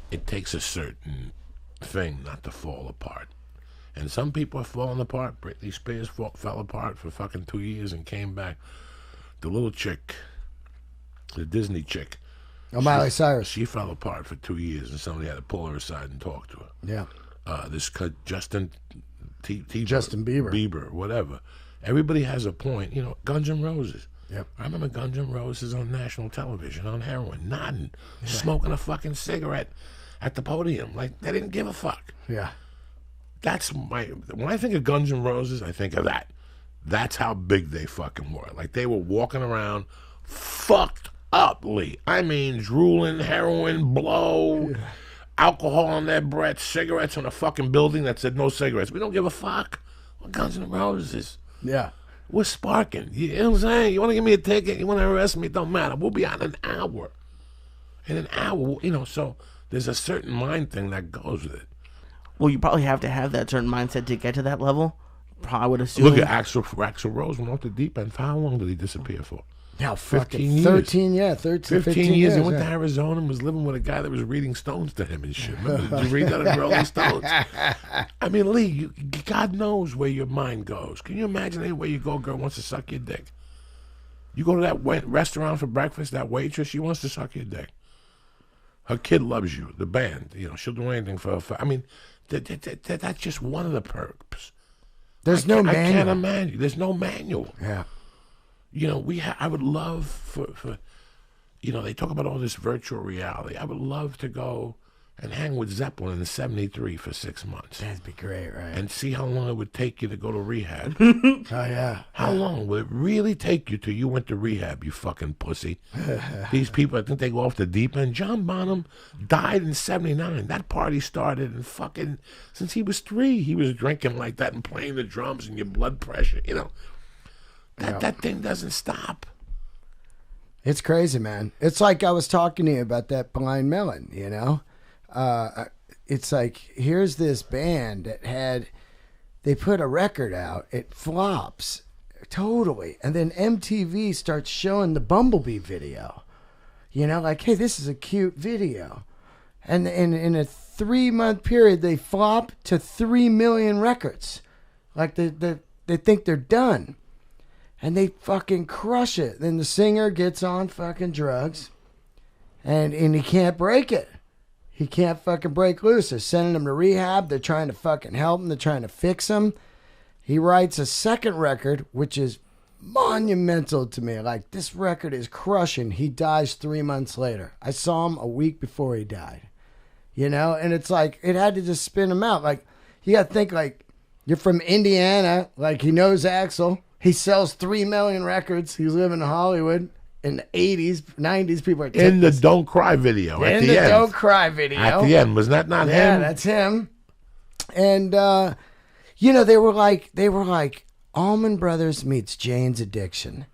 It takes a certain thing not to fall apart. And some people are falling apart. Britney Spears fell apart for fucking 2 years and came back. The little chick, the Disney chick. Oh, Miley Cyrus. She fell apart for 2 years and somebody had to pull her aside and talk to her. Yeah. This Justin Bieber, whatever. Everybody has a point. You know, Guns N' Roses. Yep. I remember Guns N' Roses on national television on heroin, nodding, smoking a fucking cigarette at the podium. Like, they didn't give a fuck. Yeah. When I think of Guns N' Roses, I think of that. That's how big they fucking were. Like, they were walking around fucked up, Lee. I mean, drooling, heroin, blow, alcohol on their breath, cigarettes on a fucking building that said no cigarettes. We don't give a fuck. We're Guns N' Roses. Yeah. We're sparking. You know what I'm saying? You want to give me a ticket? You want to arrest me? It don't matter. We'll be out in an hour. In an hour, you know, so there's a certain mind thing that goes with it. Well, you probably have to have that certain mindset to get to that level. I would assume. Look at Axl Rose went off the deep end. For how long did he disappear for? Yeah, 15 years. 13, yeah, 13, 15 years. He went yeah. to Arizona and was living with a guy that was reading Stones to him and shit. Remember, did you read that in Rolling Stones? I mean, Lee, God knows where your mind goes. Can you imagine anywhere you go, a girl wants to suck your dick? You go to that restaurant for breakfast, that waitress, she wants to suck your dick. Her kid loves you, the band. You know, she'll do anything for her. I mean, that's just one of the perks. There's no manual. I can't imagine. There's no manual. Yeah. You know, I would love for, you know, they talk about all this virtual reality. I would love to go and hang with Zeppelin in '73 for 6 months. That'd be great, right? And see how long it would take you to go to rehab. Oh, yeah. How long would it really take you till you went to rehab, you fucking pussy? These people, I think they go off the deep end. John Bonham died in '79. That party started in fucking, since he was 3, he was drinking like that and playing the drums and your blood pressure, you know. That thing doesn't stop. It's crazy, man. It's like I was talking to you about that Blind Melon, you know? It's like, here's this band that they put a record out, it flops totally, and then MTV starts showing the Bumblebee video. You know, like, hey, this is a cute video. And in a 3-month period, they flop to 3 million records. Like, they think they're done. And they fucking crush it. Then the singer gets on fucking drugs, and he can't break it. He can't fucking break loose. They're sending him to rehab. They're trying to fucking help him. They're trying to fix him. He writes a second record, which is monumental to me. Like, this record is crushing. He dies 3 months later. I saw him a week before he died. You know? And it's like, it had to just spin him out. Like, you got to think, like, you're from Indiana. Like, he knows Axl. He sells 3 million records. He's living in Hollywood in the 80s, 90s. People are in the Don't Cry video. At the end. Don't Cry video. At the end. Was that not him? Yeah, that's him. And, you know, they were like Allman Brothers meets Jane's Addiction.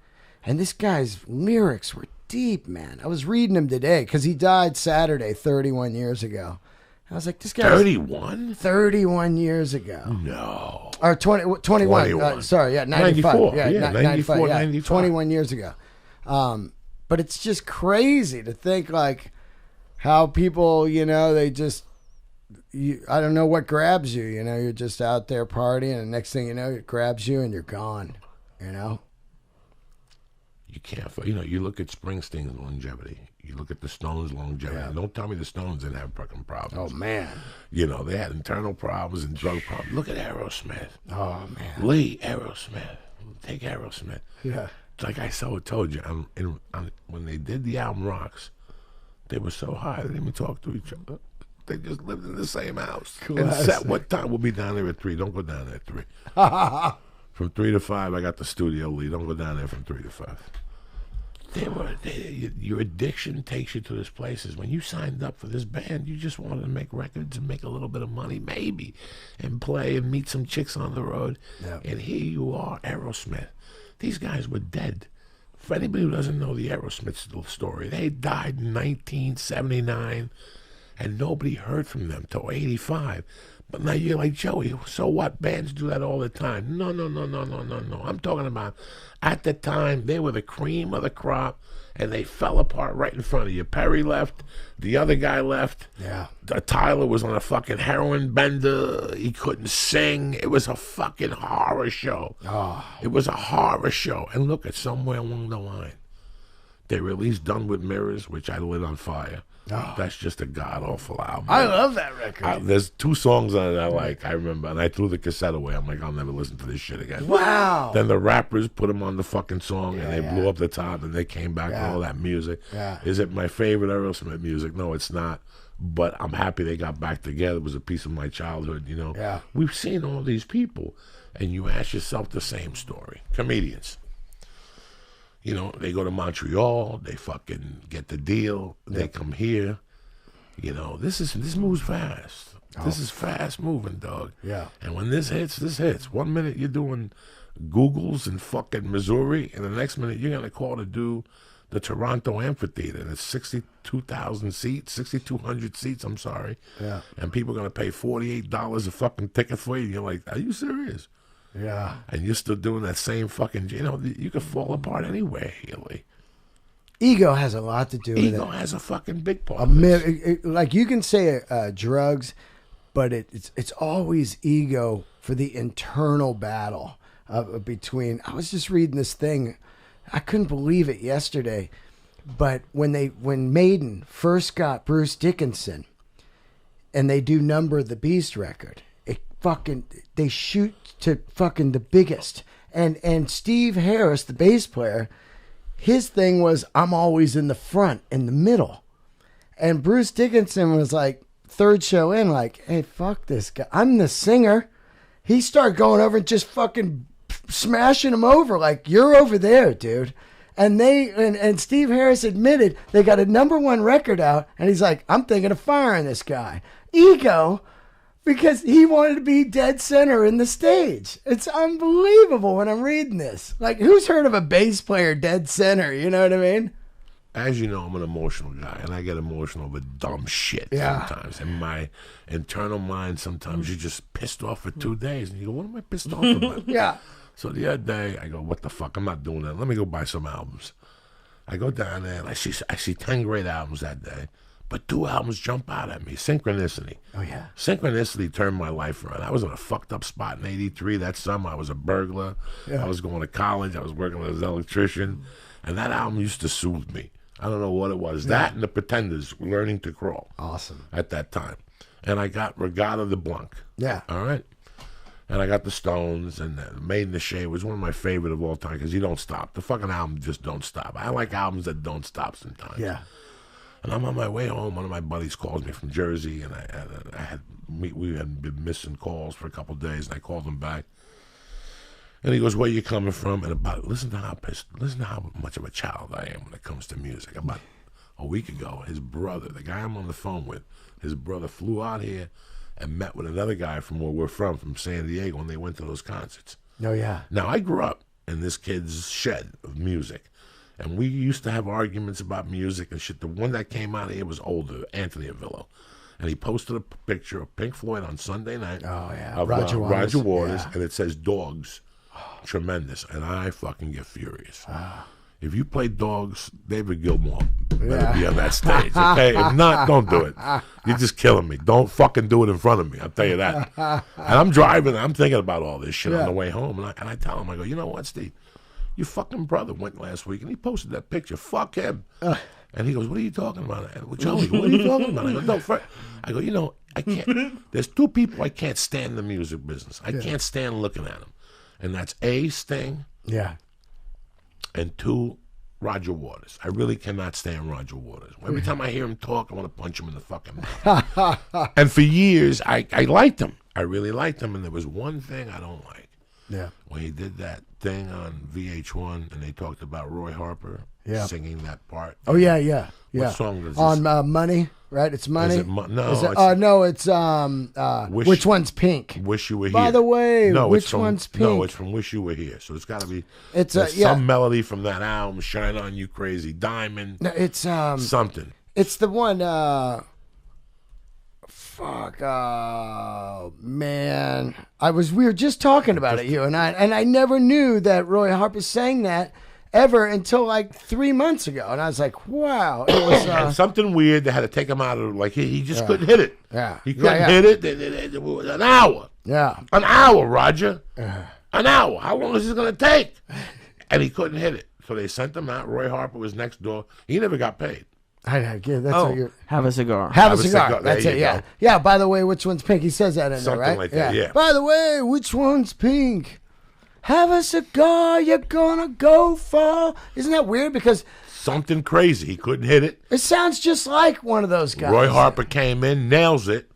And this guy's lyrics were deep, man. I was reading him today because he died Saturday, 31 years ago. I was like, this guy 31? 31 years ago. No. Or 21. 21. Sorry, yeah, 95. 94. Yeah, 94, yeah, 95. 21 years ago. But it's just crazy to think, like, how people, you know, they just, I don't know what grabs you. You know, you're just out there partying, and the next thing you know, it grabs you and you're gone, you know? You can't, you know, you look at Springsteen's longevity. You look at the Stones' longevity. Yeah. Don't tell me the Stones didn't have fucking problems. Oh, man. You know, they had internal problems and drug problems. Look at Aerosmith. Oh, man. Lee, Aerosmith. Take Aerosmith. Yeah. Like I told you, when they did the album Rocks, they were so high they didn't even talk to each other. They just lived in the same house. Classic. And set what time? We'll be down there at 3. Don't go down there at 3. From 3 to 5, I got the studio, Lee. Don't go down there from 3 to 5. Your addiction takes you to these places. When you signed up for this band, you just wanted to make records and make a little bit of money, maybe, and play and meet some chicks on the road. Yep. And here you are, Aerosmith. These guys were dead. For anybody who doesn't know the Aerosmith story, they died in 1979, and nobody heard from them till 85. But now you're like, Joey, so what? Bands do that all the time. No. I'm talking about at the time, they were the cream of the crop, and they fell apart right in front of you. Perry left. The other guy left. Yeah. Tyler was on a fucking heroin bender. He couldn't sing. It was a fucking horror show. Oh. It was a horror show. And look at somewhere along the line, they released Done with Mirrors, which I lit on fire. Oh. That's just a god-awful album. I love that record. There's 2 songs on it I like, I remember, and I threw the cassette away. I'm like, I'll never listen to this shit again. Wow. Then the rappers put them on the fucking song, and they blew up the top, and they came back with all that music. Yeah. Is it my favorite Aerosmith music? No, it's not. But I'm happy they got back together. It was a piece of my childhood, you know. Yeah. We've seen all these people, and you ask yourself the same story. Comedians. You know, they go to Montreal, they fucking get the deal, they come here. You know, this moves fast. Oh. This is fast moving, dog. Yeah. And when this hits. 1 minute you're doing Googles in fucking Missouri, and the next minute you're gonna call to do the Toronto Amphitheater, and it's 62,000 seats, 6,200 seats. I'm sorry. Yeah. And people are gonna pay $48 a fucking ticket for you. And you're like, are you serious? Yeah. And you're still doing that same fucking. You know, you could fall apart anywhere, really. Ego has a lot to do with it. Ego has a fucking big part. Like you can say drugs, but it's always ego for the internal battle between. I was just reading this thing, I couldn't believe it yesterday, but when Maiden first got Bruce Dickinson, and they do Number of the Beast record, they shoot to fucking the biggest, and Steve Harris, the bass player. His thing was, I'm always in the front, in the middle. And Bruce Dickinson was like, third show in, like, hey, fuck this guy. I'm the singer. He started going over and just fucking smashing him over. Like, you're over there, dude. And and Steve Harris admitted they got a #1 record out, and he's like, I'm thinking of firing this guy. Ego, because he wanted to be dead center in the stage. It's unbelievable when I'm reading this. Like, who's heard of a bass player dead center? You know what I mean? As you know, I'm an emotional guy, and I get emotional with dumb shit sometimes. In my internal mind, sometimes you're just pissed off for 2 days, and you go, what am I pissed off about? Yeah. So the other day, I go, what the fuck? I'm not doing that. Let me go buy some albums. I go down there, and I see 10 great albums that day, but 2 albums jump out at me. Synchronicity. Oh, yeah. Synchronicity turned my life around. I was in a fucked up spot in '83. That summer, I was a burglar. Yeah. I was going to college. I was working as an electrician. And that album used to soothe me. I don't know what it was. That and the Pretenders, Learning to Crawl. Awesome. At that time. And I got Regatta de Blanc. Yeah. All right? And I got the Stones, and Made in the Shade was one of my favorite of all time because you don't stop. The fucking album just don't stop. I like albums that don't stop sometimes. Yeah. And I'm on my way home. One of my buddies calls me from Jersey, and we had been missing calls for a couple of days, and I called him back. And he goes, where you coming from? And listen to how much of a child I am when it comes to music. About a week ago, his brother, the guy I'm on the phone with, his brother flew out here and met with another guy from where we're from San Diego, and they went to those concerts. Oh, yeah. Now, I grew up in this kid's shed of music, and we used to have arguments about music and shit. The one that came out here was older, Anthony Avillo. And he posted a picture of Pink Floyd on Sunday night. Oh, yeah. Of Roger Waters. And it says Dogs. Tremendous. And I fucking get furious. If you play Dogs, David Gilmour better be on that stage, okay? If not, don't do it. You're just killing me. Don't fucking do it in front of me, I'll tell you that. And I'm driving, I'm thinking about all this shit on the way home, and I tell him, I go, you know what, Steve? Your fucking brother went last week, and he posted that picture. Fuck him. And he goes, what are you talking about? I go, Joey, what are you talking about? I go, no, I go, you know, I can't. There's 2 people I can't stand in the music business. I can't stand looking at them. And that's A, Sting. Yeah. And 2, Roger Waters. I really cannot stand Roger Waters. Every time I hear him talk, I want to punch him in the fucking mouth. And for years, I liked him. I really liked him. And there was one thing I don't like. Yeah. When he did that thing on VH1 and they talked about Roy Harper singing that part. Oh, yeah. What song is this? On Money, right? It's Money? Is it no, it's Which One's Pink? Wish You Were Here. By the way, no, Which One's Pink? No, it's from Wish You Were Here. So it's got to be some melody from that album, Shine On You Crazy Diamond. No, it's something. It's the one man. We were just talking about it, you and I never knew that Roy Harper sang that ever until like 3 months ago, and I was like, wow, it was something weird. They had to take him out of, like, he just couldn't hit it. Yeah, he couldn't hit it. It was an hour. Yeah, an hour, Roger. An hour. How long is this gonna take? And he couldn't hit it, so they sent him out. Roy Harper was next door. He never got paid. That's have a cigar. Have a cigar. That's it. Yeah. Go. Yeah. By the way, which one's pink? He says that in something there, right? Like that. Yeah. By the way, which one's pink? Have a cigar. You're gonna go far. Isn't that weird? Because something crazy. He couldn't hit it. It sounds just like one of those guys. Roy Harper came in, nails it,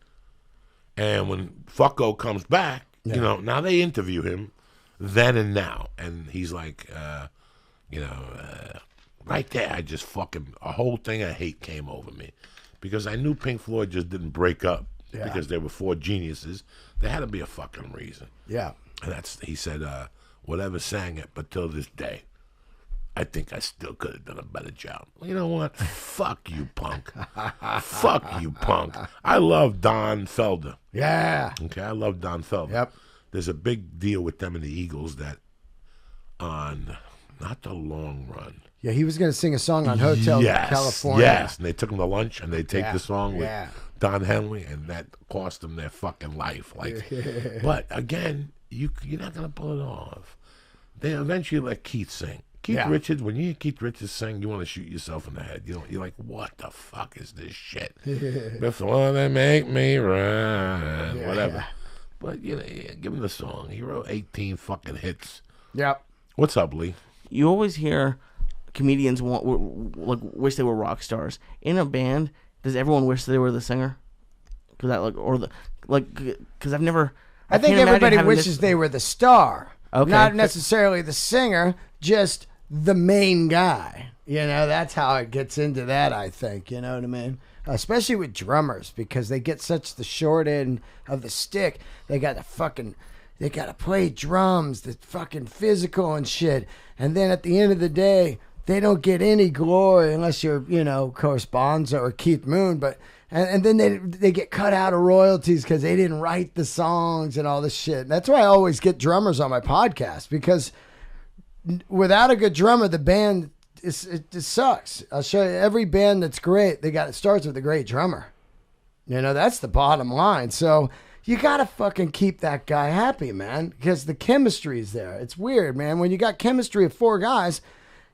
and when Fucko comes back, you know, now they interview him, then and now, and he's like, right there, I just fucking, a whole thing of hate came over me. Because I knew Pink Floyd just didn't break up because they were 4 geniuses. There had to be a fucking reason. Yeah. And he said, whatever sang it, but till this day, I think I still could have done a better job. You know what? Fuck you, punk. Fuck you, punk. I love Don Felder. Yeah. Okay, I love Don Felder. Yep. There's a big deal with them and the Eagles that on, not the long run, yeah, he was going to sing a song on Hotel California. Yes, and they took him to lunch, and they take the song with Don Henley, and that cost them their fucking life. Like, but again, you're not going to pull it off. They eventually let Keith sing. Keith Richards, when you hear Keith Richards sing, you want to shoot yourself in the head. You're like, what the fuck is this shit? Before they make me run, whatever. But give him the song. He wrote 18 fucking hits. Yep. What's up, Lee? You always hear comedians wish they were rock stars. In a band, does everyone wish they were the singer? Because that because I've never. I think can't everybody imagine wishes they were the star, Okay. not necessarily the singer, just the main guy. That's how it gets into that, I think. You know what I mean? Especially with drummers, because they get such the short end of the stick. They got to play drums, the fucking physical and shit. And then at the end of the day, they don't get any glory unless you're, of course, Bonzo or Keith Moon. But and then they get cut out of royalties because they didn't write the songs and all this shit. And that's why I always get drummers on my podcast, because without a good drummer, the band it just sucks. I'll show you every band that's great. It starts with a great drummer. That's the bottom line. So you got to fucking keep that guy happy, man, because the chemistry is there. It's weird, man. When you got chemistry of 4 guys,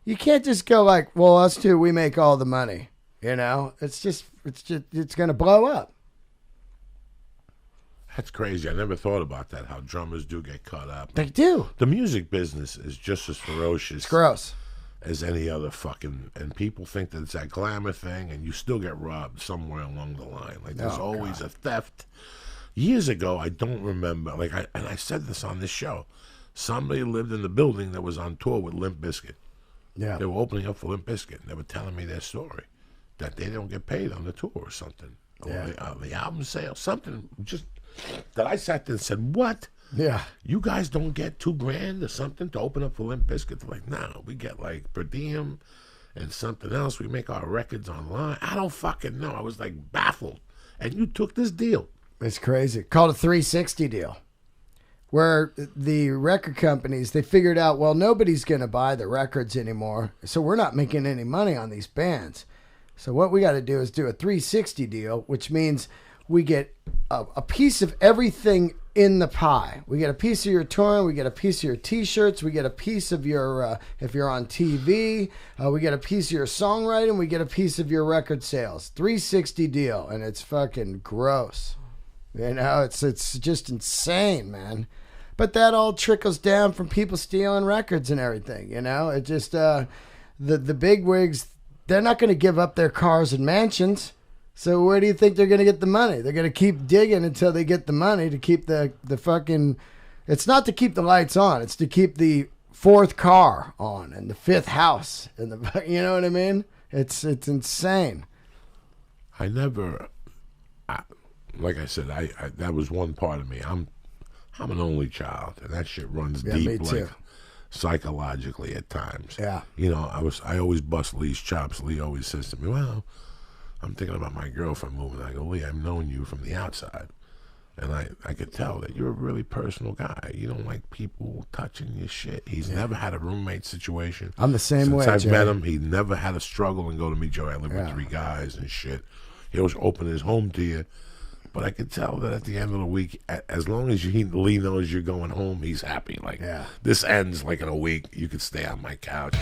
you can't just go like, well, us 2, we make all the money. It's going to blow up. That's crazy. I never thought about that, how drummers do get caught up. They do. The music business is just as ferocious. It's gross. As any other and people think that it's that glamour thing, and you still get robbed somewhere along the line. Like there's always a theft. Years ago, I don't remember, and I said this on this show, somebody lived in the building that was on tour with Limp Bizkit. Yeah. They were opening up for Limp Bizkit, and they were telling me their story, that they don't get paid on the tour or something. Yeah. Or the album sale, something just that I sat there and said, what? Yeah. You guys don't get $2,000 or something to open up for Limp Bizkit? They're like, no, we get like per diem and something else. We make our records online. I don't fucking know. I was like baffled. And you took this deal. It's crazy. Called a 360 deal, where the record companies, they figured out, well, nobody's going to buy the records anymore, so we're not making any money on these bands. So what we got to do is do a 360 deal, which means we get a piece of everything in the pie. We get a piece of your touring, we get a piece of your T-shirts, we get a piece of your, if you're on TV, we get a piece of your songwriting, we get a piece of your record sales. 360 deal, and it's fucking gross. It's just insane, man. But that all trickles down from people stealing records and everything, It just, the big wigs, they're not going to give up their cars and mansions. So where do you think they're going to get the money? They're going to keep digging until they get the money to keep the fucking... It's not to keep the lights on. It's to keep the 4th car on and the 5th house. And you know what I mean? It's insane. Like I said, I that was one part of me. I'm an only child, and that shit runs deep, like psychologically at times. Yeah. I always bust Lee's chops. Lee always says to me, well, I'm thinking about my girlfriend moving. I go, Lee, I've known you from the outside. And I could tell that you're a really personal guy. You don't like people touching your shit. He's never had a roommate situation. I'm the same Since way, I've Jay. met him, he never had a struggle and go to me, Joey. I live with 3 guys and shit. He always open his home to you. But I could tell that at the end of the week, as long as Lee knows you're going home, he's happy. Like, this ends like in a week. You could stay on my couch.